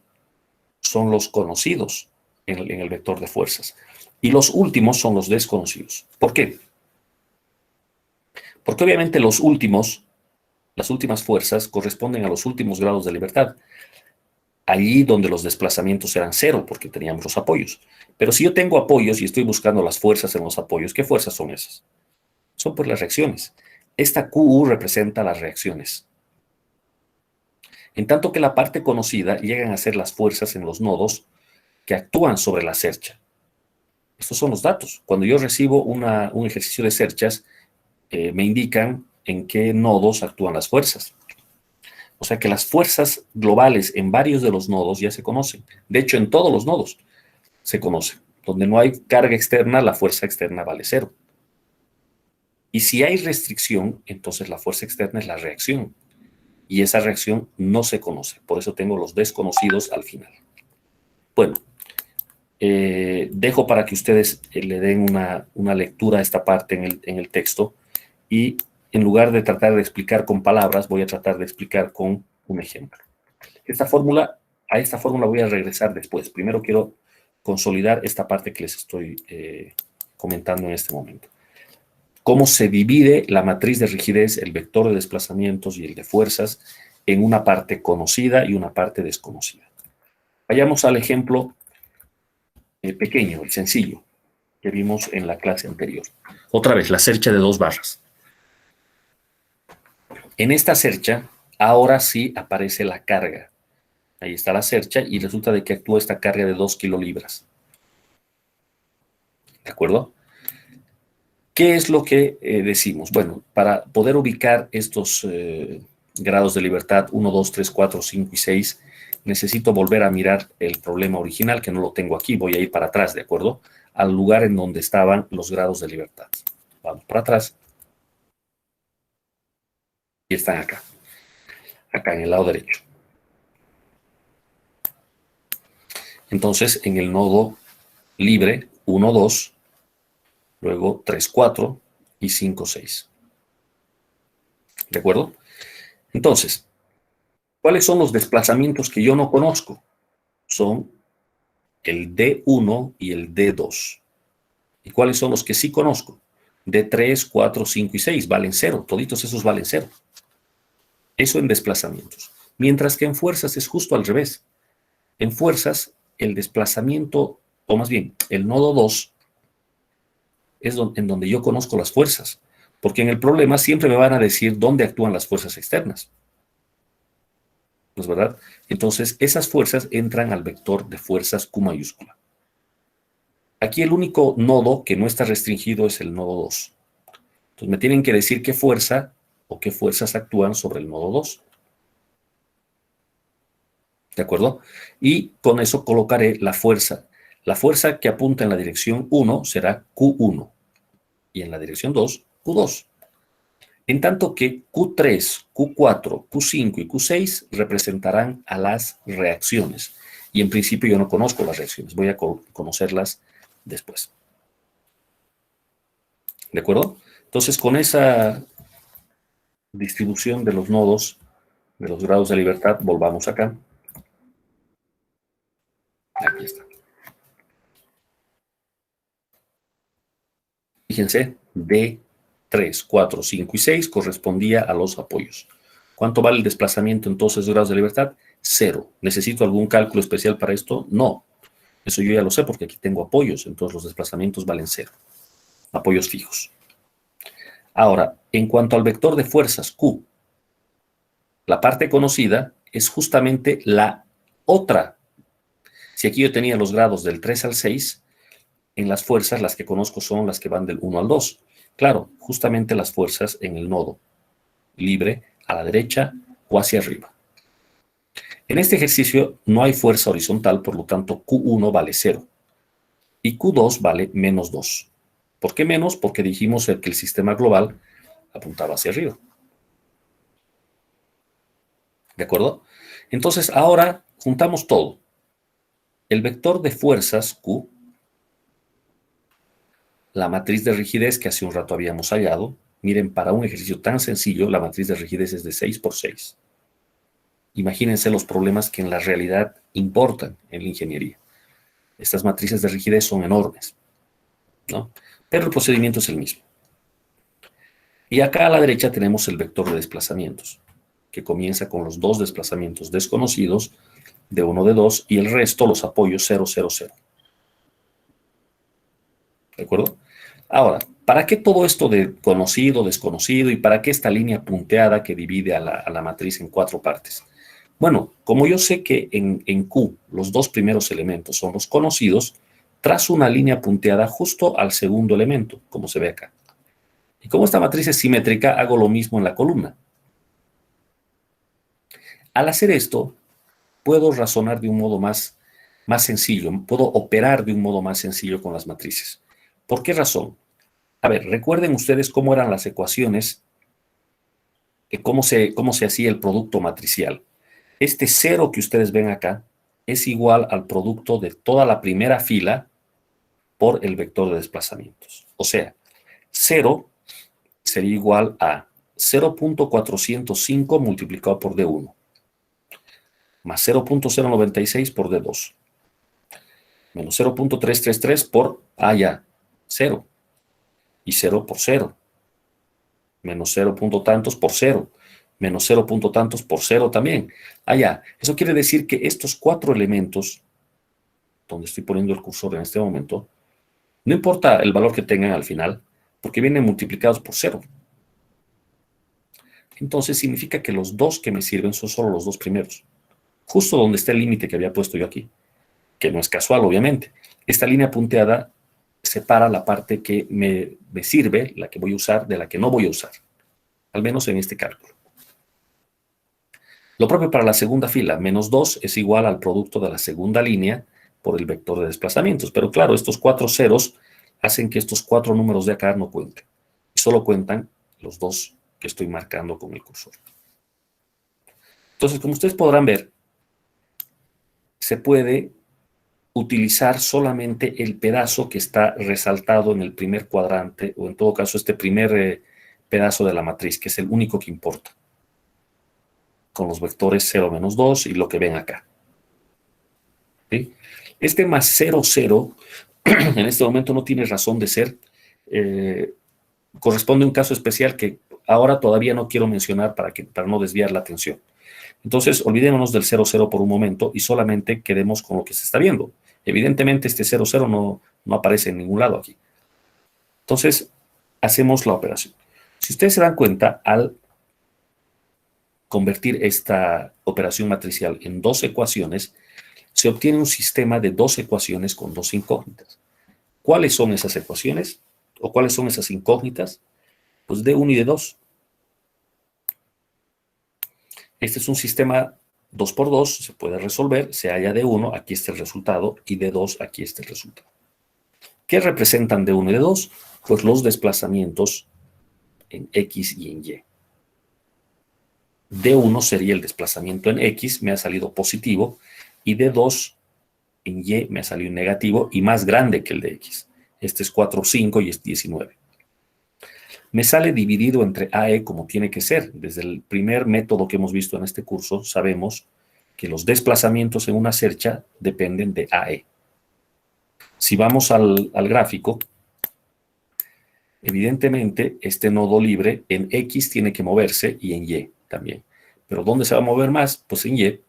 son los conocidos en el vector de fuerzas y los últimos son los desconocidos. ¿Por qué? Porque obviamente las últimas fuerzas corresponden a los últimos grados de libertad, allí donde los desplazamientos eran 0 porque teníamos los apoyos. Pero si yo tengo apoyos y estoy buscando las fuerzas en los apoyos, ¿qué fuerzas son esas? Son pues las reacciones. Esta QU representa las reacciones. En tanto que la parte conocida llegan a ser las fuerzas en los nodos que actúan sobre la cercha. Estos son los datos. Cuando yo recibo un ejercicio de cerchas, me indican en qué nodos actúan las fuerzas. O sea que las fuerzas globales en varios de los nodos ya se conocen. De hecho, en todos los nodos se conocen. Donde no hay carga externa, la fuerza externa vale 0. Y si hay restricción, entonces la fuerza externa es la reacción. Y esa reacción no se conoce. Por eso tengo los desconocidos al final. Bueno, dejo para que ustedes le den una lectura a esta parte en el texto. Y en lugar de tratar de explicar con palabras, voy a tratar de explicar con un ejemplo. A esta fórmula voy a regresar después. Primero quiero consolidar esta parte que les estoy comentando en este momento. Cómo se divide la matriz de rigidez, el vector de desplazamientos y el de fuerzas en una parte conocida y una parte desconocida. Vayamos al ejemplo pequeño, el sencillo, que vimos en la clase anterior. Otra vez, la cercha de 2 barras. En esta cercha, ahora sí aparece la carga. Ahí está la cercha y resulta de que actúa esta carga de 2 kilolibras. ¿De acuerdo? ¿Qué es lo que decimos? Bueno, para poder ubicar estos grados de libertad 1, 2, 3, 4, 5 y 6, necesito volver a mirar el problema original, que no lo tengo aquí. Voy a ir para atrás, ¿de acuerdo? Al lugar en donde estaban los grados de libertad. Vamos para atrás. Y están acá. Acá en el lado derecho. Entonces, en el nodo libre, 1, 2, luego 3, 4 y 5, 6. ¿De acuerdo? Entonces, ¿cuáles son los desplazamientos que yo no conozco? Son el D1 y el D2. ¿Y cuáles son los que sí conozco? D3, 4, 5 y 6 valen 0. Toditos esos valen 0. Eso en desplazamientos. Mientras que en fuerzas es justo al revés. En fuerzas, el desplazamiento, o más bien, el nodo 2, es en donde yo conozco las fuerzas. Porque en el problema siempre me van a decir dónde actúan las fuerzas externas. ¿No es verdad? Entonces, esas fuerzas entran al vector de fuerzas Q mayúscula. Aquí el único nodo que no está restringido es el nodo 2. Entonces, me tienen que decir qué fuerza o qué fuerzas actúan sobre el nodo 2. ¿De acuerdo? Y con eso colocaré la fuerza. La fuerza que apunta en la dirección 1 será Q1 y en la dirección 2, Q2. En tanto que Q3, Q4, Q5 y Q6 representarán a las reacciones. Y en principio yo no conozco las reacciones, voy a conocerlas después. ¿De acuerdo? Entonces, con esa distribución de los nodos, de los grados de libertad, volvamos acá. Aquí está. Fíjense, D3, 4, 5 y 6 correspondía a los apoyos. ¿Cuánto vale el desplazamiento entonces de grados de libertad? 0. ¿Necesito algún cálculo especial para esto? No. Eso yo ya lo sé porque aquí tengo apoyos, entonces los desplazamientos valen 0. Apoyos fijos. Ahora, en cuanto al vector de fuerzas Q, la parte conocida es justamente la otra. Si aquí yo tenía los grados del 3 al 6, en las fuerzas las que conozco son las que van del 1 al 2. Claro, justamente las fuerzas en el nodo libre, a la derecha o hacia arriba. En este ejercicio no hay fuerza horizontal, por lo tanto Q1 vale 0 y Q2 vale menos 2. ¿Por qué menos? Porque dijimos que el sistema global apuntaba hacia arriba. ¿De acuerdo? Entonces ahora juntamos todo. El vector de fuerzas Q, la matriz de rigidez que hace un rato habíamos hallado. Miren, para un ejercicio tan sencillo, la matriz de rigidez es de 6 por 6. Imagínense los problemas que en la realidad importan en la ingeniería. Estas matrices de rigidez son enormes, ¿no? Pero el procedimiento es el mismo. Y acá a la derecha tenemos el vector de desplazamientos, que comienza con los dos desplazamientos desconocidos, de 1, de 2, y el resto, los apoyos 0, 0, 0. ¿De acuerdo? Ahora, ¿para qué todo esto de conocido, desconocido, y para qué esta línea punteada que divide a la matriz en 4 partes? Bueno, como yo sé que en Q los dos primeros elementos son los conocidos, trazo una línea punteada justo al segundo elemento, como se ve acá. Y como esta matriz es simétrica, hago lo mismo en la columna. Al hacer esto, puedo razonar de un modo más sencillo, puedo operar de un modo más sencillo con las matrices. ¿Por qué razón? A ver, recuerden ustedes cómo eran las ecuaciones, cómo se hacía el producto matricial. Este 0 que ustedes ven acá es igual al producto de toda la primera fila por el vector de desplazamientos. O sea, 0 sería igual a 0.405 multiplicado por D1, más 0.096 por D2, menos 0.333 por, ya, 0, y 0 por 0, menos 0 punto tantos por 0, menos 0 punto tantos por 0 también. Ya, eso quiere decir que estos 4 elementos, donde estoy poniendo el cursor en este momento, no importa el valor que tengan al final, porque vienen multiplicados por 0. Entonces significa que los 2 que me sirven son solo los 2 primeros. Justo donde está el límite que había puesto yo aquí, que no es casual, obviamente. Esta línea punteada separa la parte que me sirve, la que voy a usar, de la que no voy a usar, al menos en este cálculo. Lo propio para la segunda fila, menos 2 es igual al producto de la segunda línea por el vector de desplazamientos. Pero claro, estos 4 ceros hacen que estos 4 números de acá no cuenten. Y solo cuentan los 2 que estoy marcando con el cursor. Entonces, como ustedes podrán ver, se puede utilizar solamente el pedazo que está resaltado en el primer cuadrante, o en todo caso este primer pedazo de la matriz, que es el único que importa, con los vectores 0, menos 2 y lo que ven acá. ¿Sí? Este más 0, 0, en este momento no tiene razón de ser. Corresponde a un caso especial que ahora todavía no quiero mencionar para no desviar la atención. Entonces, olvidémonos del 0, 0 por un momento y solamente quedemos con lo que se está viendo. Evidentemente, este 0, 0 no aparece en ningún lado aquí. Entonces, hacemos la operación. Si ustedes se dan cuenta, al convertir esta operación matricial en 2 ecuaciones, se obtiene un sistema de 2 ecuaciones con 2 incógnitas. ¿Cuáles son esas ecuaciones? ¿O cuáles son esas incógnitas? Pues D1 y D2. Este es un sistema 2 por 2, se puede resolver, se halla D1, aquí está el resultado, y D2, aquí está el resultado. ¿Qué representan D1 y D2? Pues los desplazamientos en X y en Y. D1 sería el desplazamiento en X, me ha salido positivo, y D2 en Y me ha salido negativo y más grande que el de X. Este es 4, 5 y es 19. Me sale dividido entre AE como tiene que ser. Desde el primer método que hemos visto en este curso, sabemos que los desplazamientos en una cercha dependen de AE. Si vamos al gráfico, evidentemente este nodo libre en X tiene que moverse y en Y también. Pero ¿dónde se va a mover más? Pues en Y,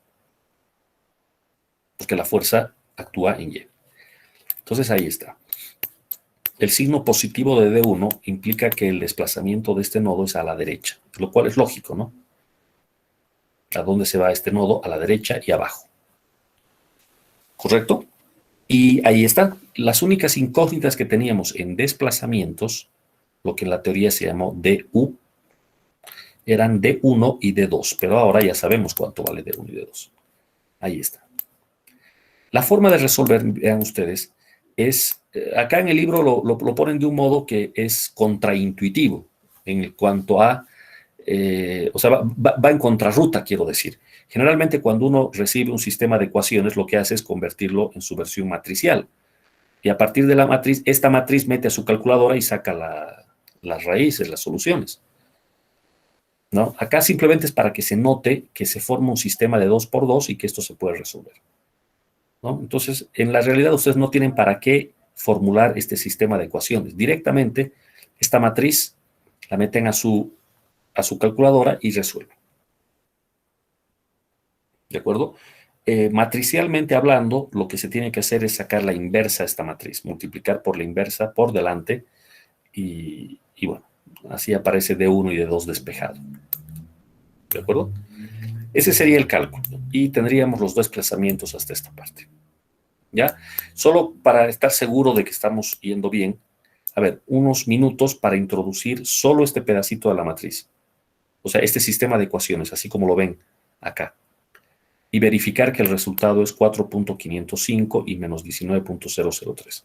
porque la fuerza actúa en Y. Entonces ahí está. El signo positivo de D1 implica que el desplazamiento de este nodo es a la derecha, lo cual es lógico, ¿no? ¿A dónde se va este nodo? A la derecha y abajo. ¿Correcto? Y ahí está. Las únicas incógnitas que teníamos en desplazamientos, lo que en la teoría se llamó DU, eran D1 y D2, pero ahora ya sabemos cuánto vale D1 y D2. Ahí está. La forma de resolver, vean ustedes, es, acá en el libro lo ponen de un modo que es contraintuitivo en cuanto a, o sea, va en contrarruta, quiero decir. Generalmente cuando uno recibe un sistema de ecuaciones, lo que hace es convertirlo en su versión matricial. Y a partir de la matriz, esta matriz mete a su calculadora y saca las raíces, las soluciones. ¿No? Acá simplemente es para que se note que se forma un sistema de 2 por 2 y que esto se puede resolver. ¿No? Entonces, en la realidad ustedes no tienen para qué formular este sistema de ecuaciones. Directamente, esta matriz la meten a su calculadora y resuelven. ¿De acuerdo? Matricialmente hablando, lo que se tiene que hacer es sacar la inversa a esta matriz, multiplicar por la inversa por delante y bueno, así aparece D1 y D2 despejado. ¿De acuerdo? Ese sería el cálculo y tendríamos los desplazamientos hasta esta parte. ¿Ya? Solo para estar seguro de que estamos yendo bien, a ver, unos minutos para introducir solo este pedacito de la matriz. O sea, este sistema de ecuaciones, así como lo ven acá. Y verificar que el resultado es 4.505 y menos 19.003.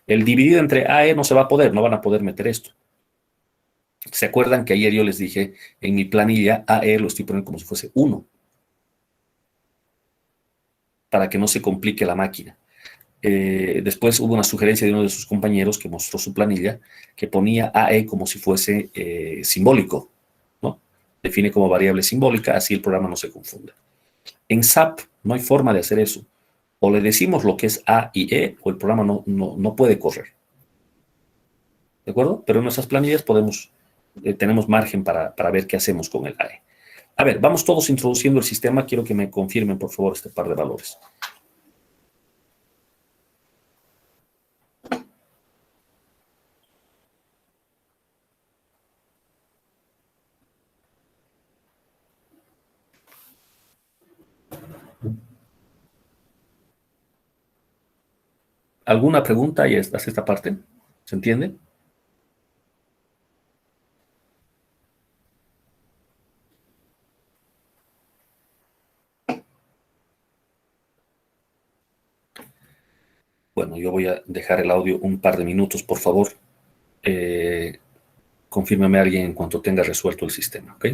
El dividido entre AE no se va a poder, no van a poder meter esto. ¿Se acuerdan que ayer yo les dije en mi planilla AE lo estoy poniendo como si fuese 1? Para que no se complique la máquina. Después hubo una sugerencia de uno de sus compañeros que mostró su planilla que ponía AE como si fuese simbólico, ¿no? Define como variable simbólica, así el programa no se confunde. En SAP no hay forma de hacer eso. O le decimos lo que es A y E o el programa no puede correr. ¿De acuerdo? Pero en nuestras planillas tenemos margen para ver qué hacemos con el AE. A ver, vamos todos introduciendo el sistema. Quiero que me confirmen, por favor, este par de valores. ¿Alguna pregunta y hasta esta parte? ¿Se entiende? Bueno, yo voy a dejar el audio un par de minutos, por favor. Confírmeme a alguien en cuanto tenga resuelto el sistema, ¿ok?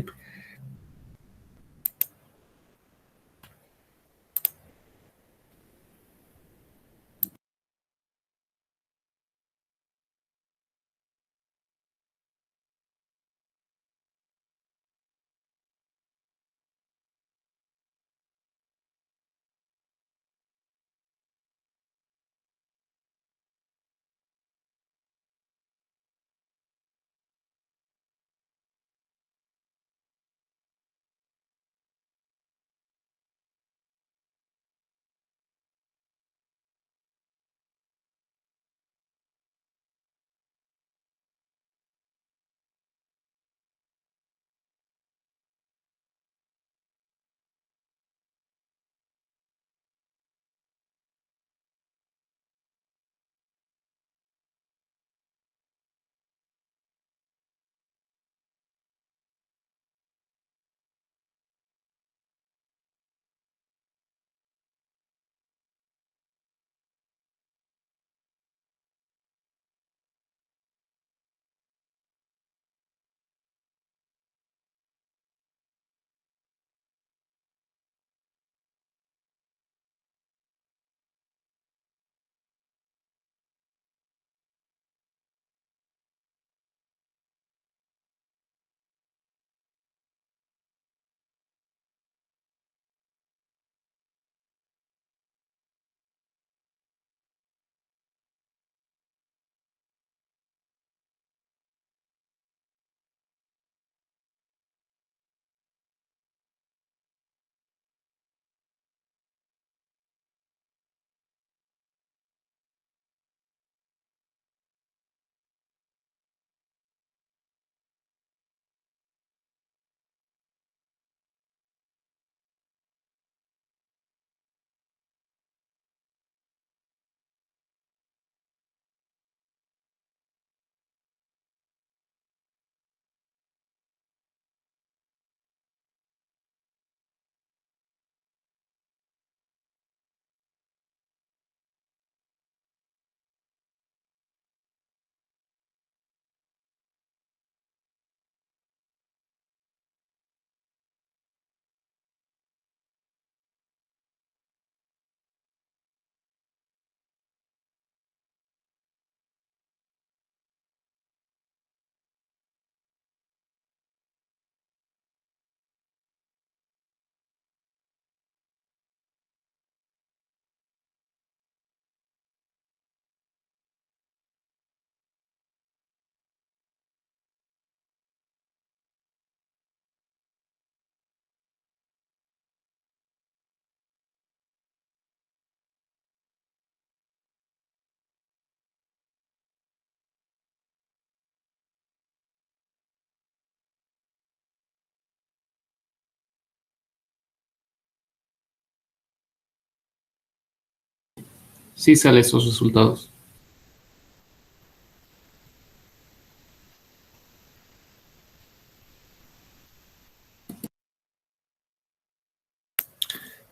Sí sale esos resultados.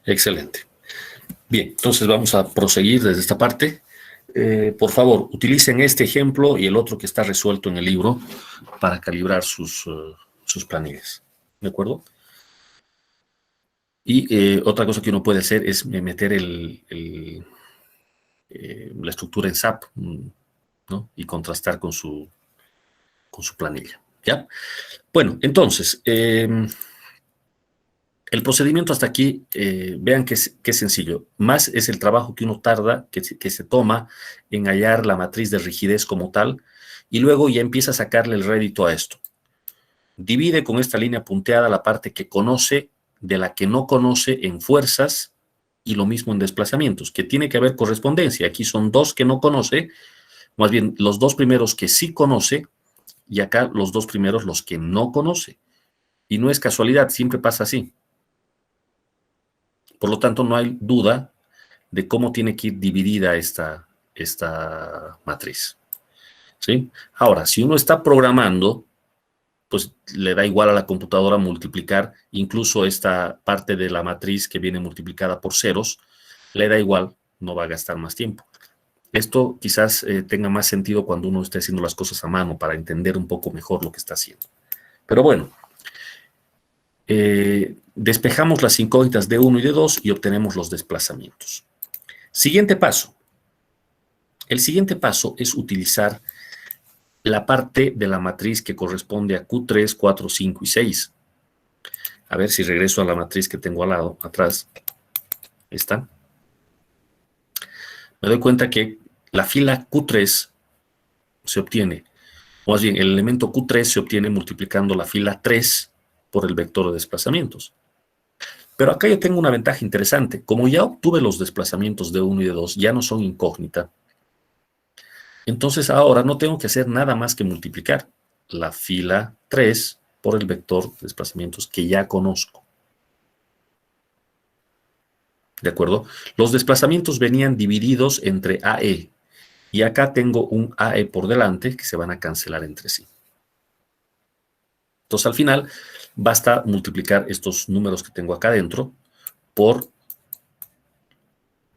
Excelente. Bien, entonces vamos a proseguir desde esta parte. Por favor, utilicen este ejemplo y el otro que está resuelto en el libro para calibrar sus planillas. ¿De acuerdo? Y otra cosa que uno puede hacer es meter la estructura en SAP, ¿no? Y contrastar con su planilla. ¿Ya? Bueno, entonces, el procedimiento hasta aquí, vean que es sencillo. Más es el trabajo que uno tarda, que se toma en hallar la matriz de rigidez como tal, y luego ya empieza a sacarle el rédito a esto. Divide con esta línea punteada la parte que conoce de la que no conoce en fuerzas, y lo mismo en desplazamientos, que tiene que haber correspondencia. Aquí son dos que no conoce, más bien los dos primeros que sí conoce, y acá los dos primeros los que no conoce. Y no es casualidad, siempre pasa así. Por lo tanto, no hay duda de cómo tiene que ir dividida esta matriz. ¿Sí? Ahora, si uno está programando, pues le da igual a la computadora multiplicar incluso esta parte de la matriz que viene multiplicada por ceros, le da igual, no va a gastar más tiempo. Esto quizás tenga más sentido cuando uno esté haciendo las cosas a mano para entender un poco mejor lo que está haciendo. Pero bueno, despejamos las incógnitas de 1 y de 2 y obtenemos los desplazamientos. Siguiente paso. El siguiente paso es utilizar la parte de la matriz que corresponde a Q3, 4, 5 y 6. A ver si regreso a la matriz que tengo al lado, atrás. Está. Me doy cuenta que la fila Q3 se obtiene, o más bien el elemento Q3 se obtiene multiplicando la fila 3 por el vector de desplazamientos. Pero acá yo tengo una ventaja interesante. Como ya obtuve los desplazamientos de 1 y de 2, ya no son incógnita. Entonces ahora no tengo que hacer nada más que multiplicar la fila 3 por el vector de desplazamientos que ya conozco. ¿De acuerdo? Los desplazamientos venían divididos entre AE. Y acá tengo un AE por delante que se van a cancelar entre sí. Entonces al final basta multiplicar estos números que tengo acá adentro por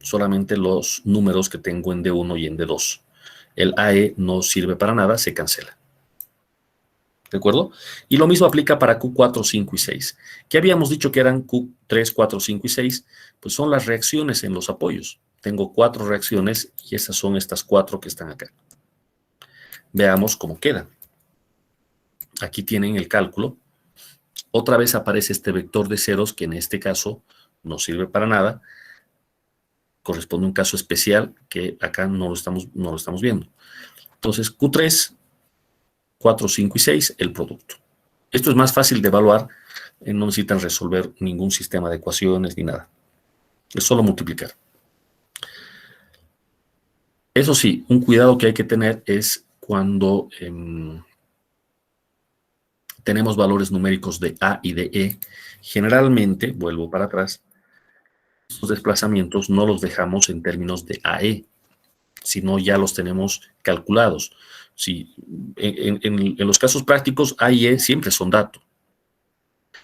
solamente los números que tengo en D1 y en D2. El AE no sirve para nada, se cancela. ¿De acuerdo? Y lo mismo aplica para Q4, 5 y 6. ¿Qué habíamos dicho que eran Q3, 4, 5 y 6? Pues son las reacciones en los apoyos. Tengo 4 reacciones y esas son estas 4 que están acá. Veamos cómo quedan. Aquí tienen el cálculo. Otra vez aparece este vector de ceros que en este caso no sirve para nada. Corresponde a un caso especial que acá no lo estamos viendo. Entonces, Q3, 4, 5 y 6, el producto. Esto es más fácil de evaluar. No necesitan resolver ningún sistema de ecuaciones ni nada. Es solo multiplicar. Eso sí, un cuidado que hay que tener es cuando tenemos valores numéricos de A y de E. Generalmente, vuelvo para atrás, estos desplazamientos no los dejamos en términos de AE, sino ya los tenemos calculados. Si, en los casos prácticos, A y E siempre son datos.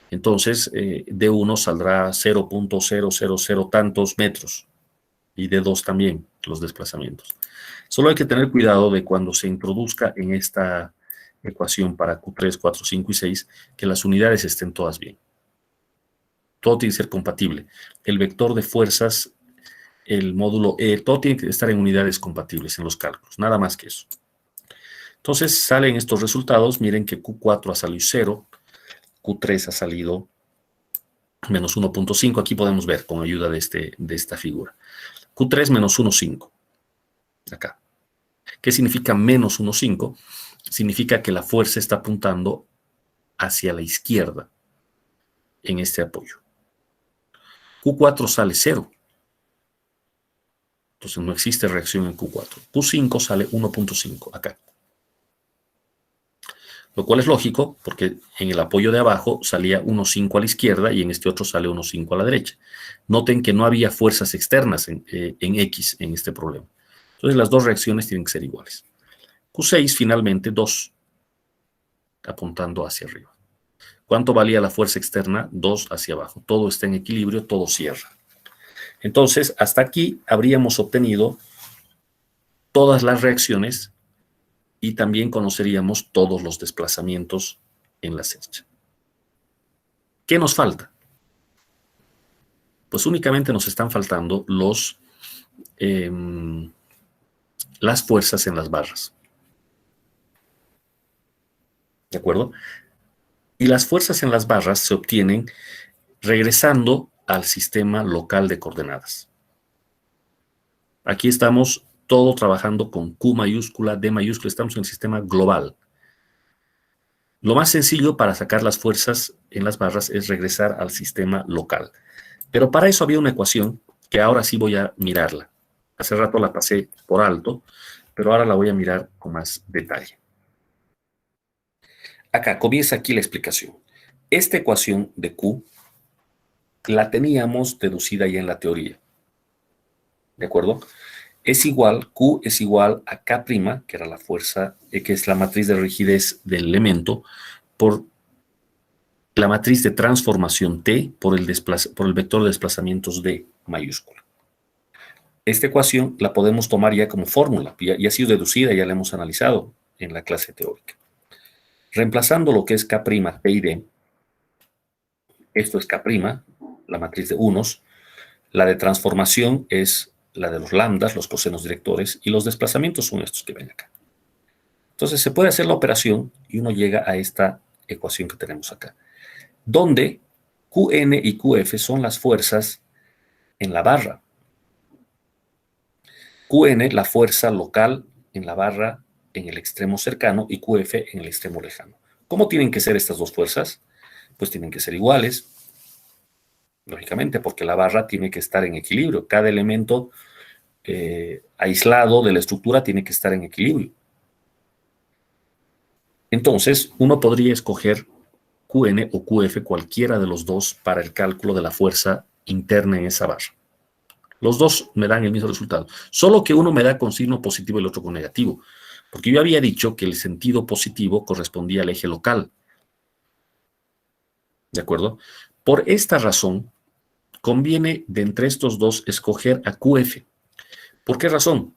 Entonces, D1 saldrá 0.000 tantos metros y D2 también los desplazamientos. Solo hay que tener cuidado de cuando se introduzca en esta ecuación para Q3, 4, 5 y 6, que las unidades estén todas bien. Todo tiene que ser compatible. El vector de fuerzas, el módulo E, todo tiene que estar en unidades compatibles en los cálculos, nada más que eso. Entonces salen estos resultados. Miren que Q4 ha salido 0, Q3 ha salido menos 1.5. Aquí podemos ver con ayuda de esta figura. Q3 menos 1.5. Acá. ¿Qué significa menos 1.5? Significa que la fuerza está apuntando hacia la izquierda en este apoyo. Q4 sale 0. Entonces no existe reacción en Q4. Q5 sale 1.5 acá. Lo cual es lógico porque en el apoyo de abajo salía 1,5 a la izquierda y en este otro sale 1,5 a la derecha. Noten que no había fuerzas externas en X en este problema. Entonces las dos reacciones tienen que ser iguales. Q6 finalmente 2, apuntando hacia arriba. ¿Cuánto valía la fuerza externa? 2 hacia abajo. Todo está en equilibrio, todo cierra. Entonces, hasta aquí habríamos obtenido todas las reacciones y también conoceríamos todos los desplazamientos en la cercha. ¿Qué nos falta? Pues únicamente nos están faltando las fuerzas en las barras. ¿De acuerdo? Y las fuerzas en las barras se obtienen regresando al sistema local de coordenadas. Aquí estamos todo trabajando con Q mayúscula, D mayúscula, estamos en el sistema global. Lo más sencillo para sacar las fuerzas en las barras es regresar al sistema local. Pero para eso había una ecuación que ahora sí voy a mirarla. Hace rato la pasé por alto, pero ahora la voy a mirar con más detalle. Acá comienza aquí la explicación. Esta ecuación de Q la teníamos deducida ya en la teoría. ¿De acuerdo? Q es igual a K', que era la fuerza, que es la matriz de rigidez del elemento, por la matriz de transformación T por el vector de desplazamientos D mayúscula. Esta ecuación la podemos tomar ya como fórmula, ya ha sido deducida, ya la hemos analizado en la clase teórica. Reemplazando lo que es K', T y D, esto es K', la matriz de unos, la de transformación es la de los lambdas, los cosenos directores, y los desplazamientos son estos que ven acá. Entonces se puede hacer la operación y uno llega a esta ecuación que tenemos acá, donde Qn y Qf son las fuerzas en la barra. Qn, la fuerza local en la barra en el extremo cercano, y Qf en el extremo lejano. ¿Cómo tienen que ser estas dos fuerzas? Pues tienen que ser iguales, lógicamente, porque la barra tiene que estar en equilibrio. Cada elemento aislado de la estructura tiene que estar en equilibrio. Entonces, uno podría escoger Qn o Qf, cualquiera de los dos, para el cálculo de la fuerza interna en esa barra. Los dos me dan el mismo resultado, solo que uno me da con signo positivo y el otro con negativo, porque yo había dicho que el sentido positivo correspondía al eje local. ¿De acuerdo? Por esta razón, conviene de entre estos dos escoger a Qf. ¿Por qué razón?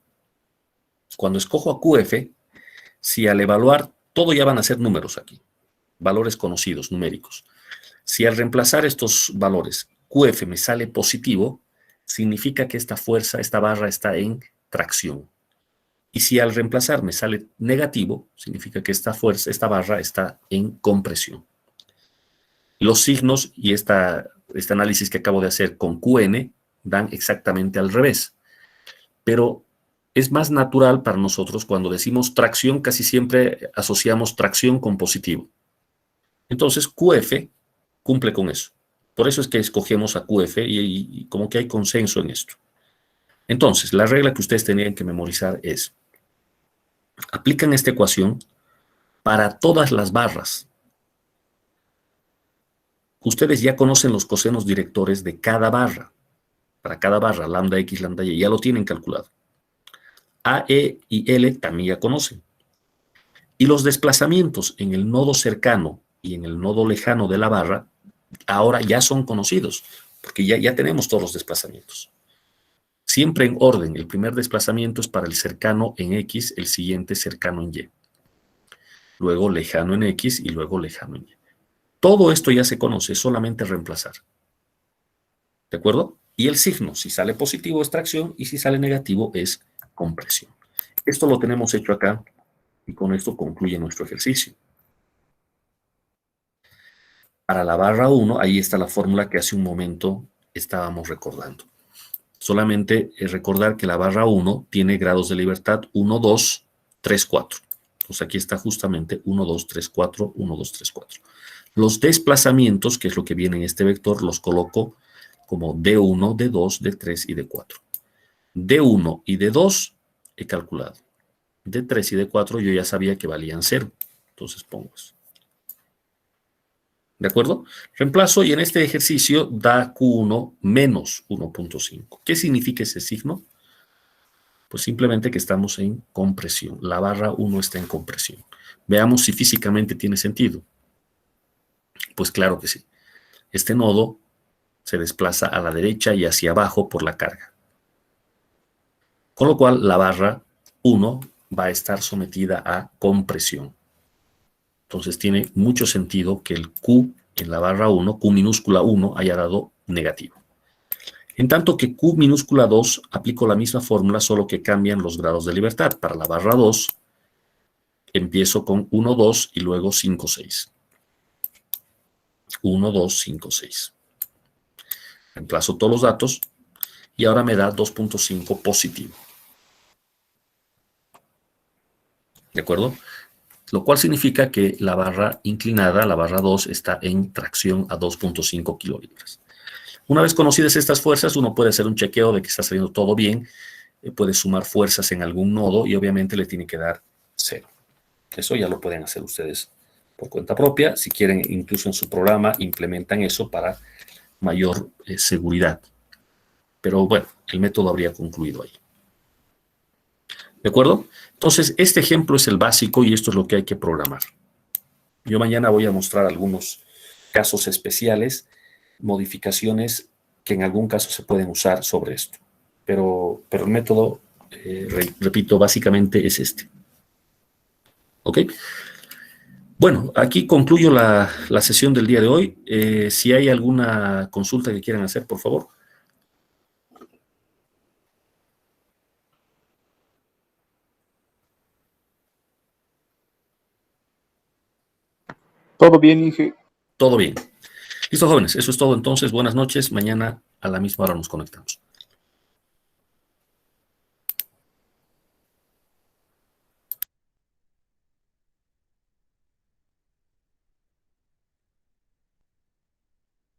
Cuando escojo a Qf, si al evaluar, todo ya van a ser números aquí, valores conocidos, numéricos. Si al reemplazar estos valores, Qf me sale positivo, significa que esta fuerza, esta barra está en tracción. Y si al reemplazar me sale negativo, significa que esta fuerza, esta barra está en compresión. Los signos y este análisis que acabo de hacer con Qn dan exactamente al revés. Pero es más natural para nosotros cuando decimos tracción, casi siempre asociamos tracción con positivo. Entonces Qf cumple con eso. Por eso es que escogemos a Qf y como que hay consenso en esto. Entonces, la regla que ustedes tenían que memorizar es: aplican esta ecuación para todas las barras. Ustedes ya conocen los cosenos directores de cada barra. Para cada barra, lambda x, lambda y, ya lo tienen calculado. A, E y L también ya conocen. Y los desplazamientos en el nodo cercano y en el nodo lejano de la barra ahora ya son conocidos, porque ya tenemos todos los desplazamientos. Siempre en orden. El primer desplazamiento es para el cercano en X, el siguiente cercano en Y. Luego lejano en X y luego lejano en Y. Todo esto ya se conoce, es solamente reemplazar. ¿De acuerdo? Y el signo, si sale positivo es tracción y si sale negativo es compresión. Esto lo tenemos hecho acá y con esto concluye nuestro ejercicio. Para la barra 1, ahí está la fórmula que hace un momento estábamos recordando. Solamente es recordar que la barra 1 tiene grados de libertad 1, 2, 3, 4. Pues aquí está justamente 1, 2, 3, 4, 1, 2, 3, 4. Los desplazamientos, que es lo que viene en este vector, los coloco como D1, D2, D3 y D4. D1 y D2 he calculado. D3 y D4 yo ya sabía que valían 0. Entonces pongo eso. ¿De acuerdo? Reemplazo y en este ejercicio da Q1 menos 1.5. ¿Qué significa ese signo? Pues simplemente que estamos en compresión. La barra 1 está en compresión. Veamos si físicamente tiene sentido. Pues claro que sí. Este nodo se desplaza a la derecha y hacia abajo por la carga. Con lo cual, la barra 1 va a estar sometida a compresión. Entonces, tiene mucho sentido que el Q en la barra 1, Q minúscula 1, haya dado negativo. En tanto que Q minúscula 2, aplico la misma fórmula, solo que cambian los grados de libertad. Para la barra 2, empiezo con 1, 2 y luego 5, 6. 1, 2, 5, 6. Reemplazo todos los datos y ahora me da 2.5 positivo. ¿De acuerdo? Lo cual significa que la barra inclinada, la barra 2, está en tracción a 2.5 kilolibras. Una vez conocidas estas fuerzas, uno puede hacer un chequeo de que está saliendo todo bien, puede sumar fuerzas en algún nodo y obviamente le tiene que dar 0. Eso ya lo pueden hacer ustedes por cuenta propia. Si quieren, incluso en su programa, implementan eso para mayor seguridad. Pero bueno, el método habría concluido ahí. ¿De acuerdo? Entonces, este ejemplo es el básico y esto es lo que hay que programar. Yo mañana voy a mostrar algunos casos especiales, modificaciones que en algún caso se pueden usar sobre esto. Pero el método, repito, básicamente es este. ¿Ok? Bueno, aquí concluyo la sesión del día de hoy. Si hay alguna consulta que quieran hacer, por favor. Todo bien, Inge. Todo bien. Listo, jóvenes. Eso es todo entonces. Buenas noches. Mañana a la misma hora nos conectamos.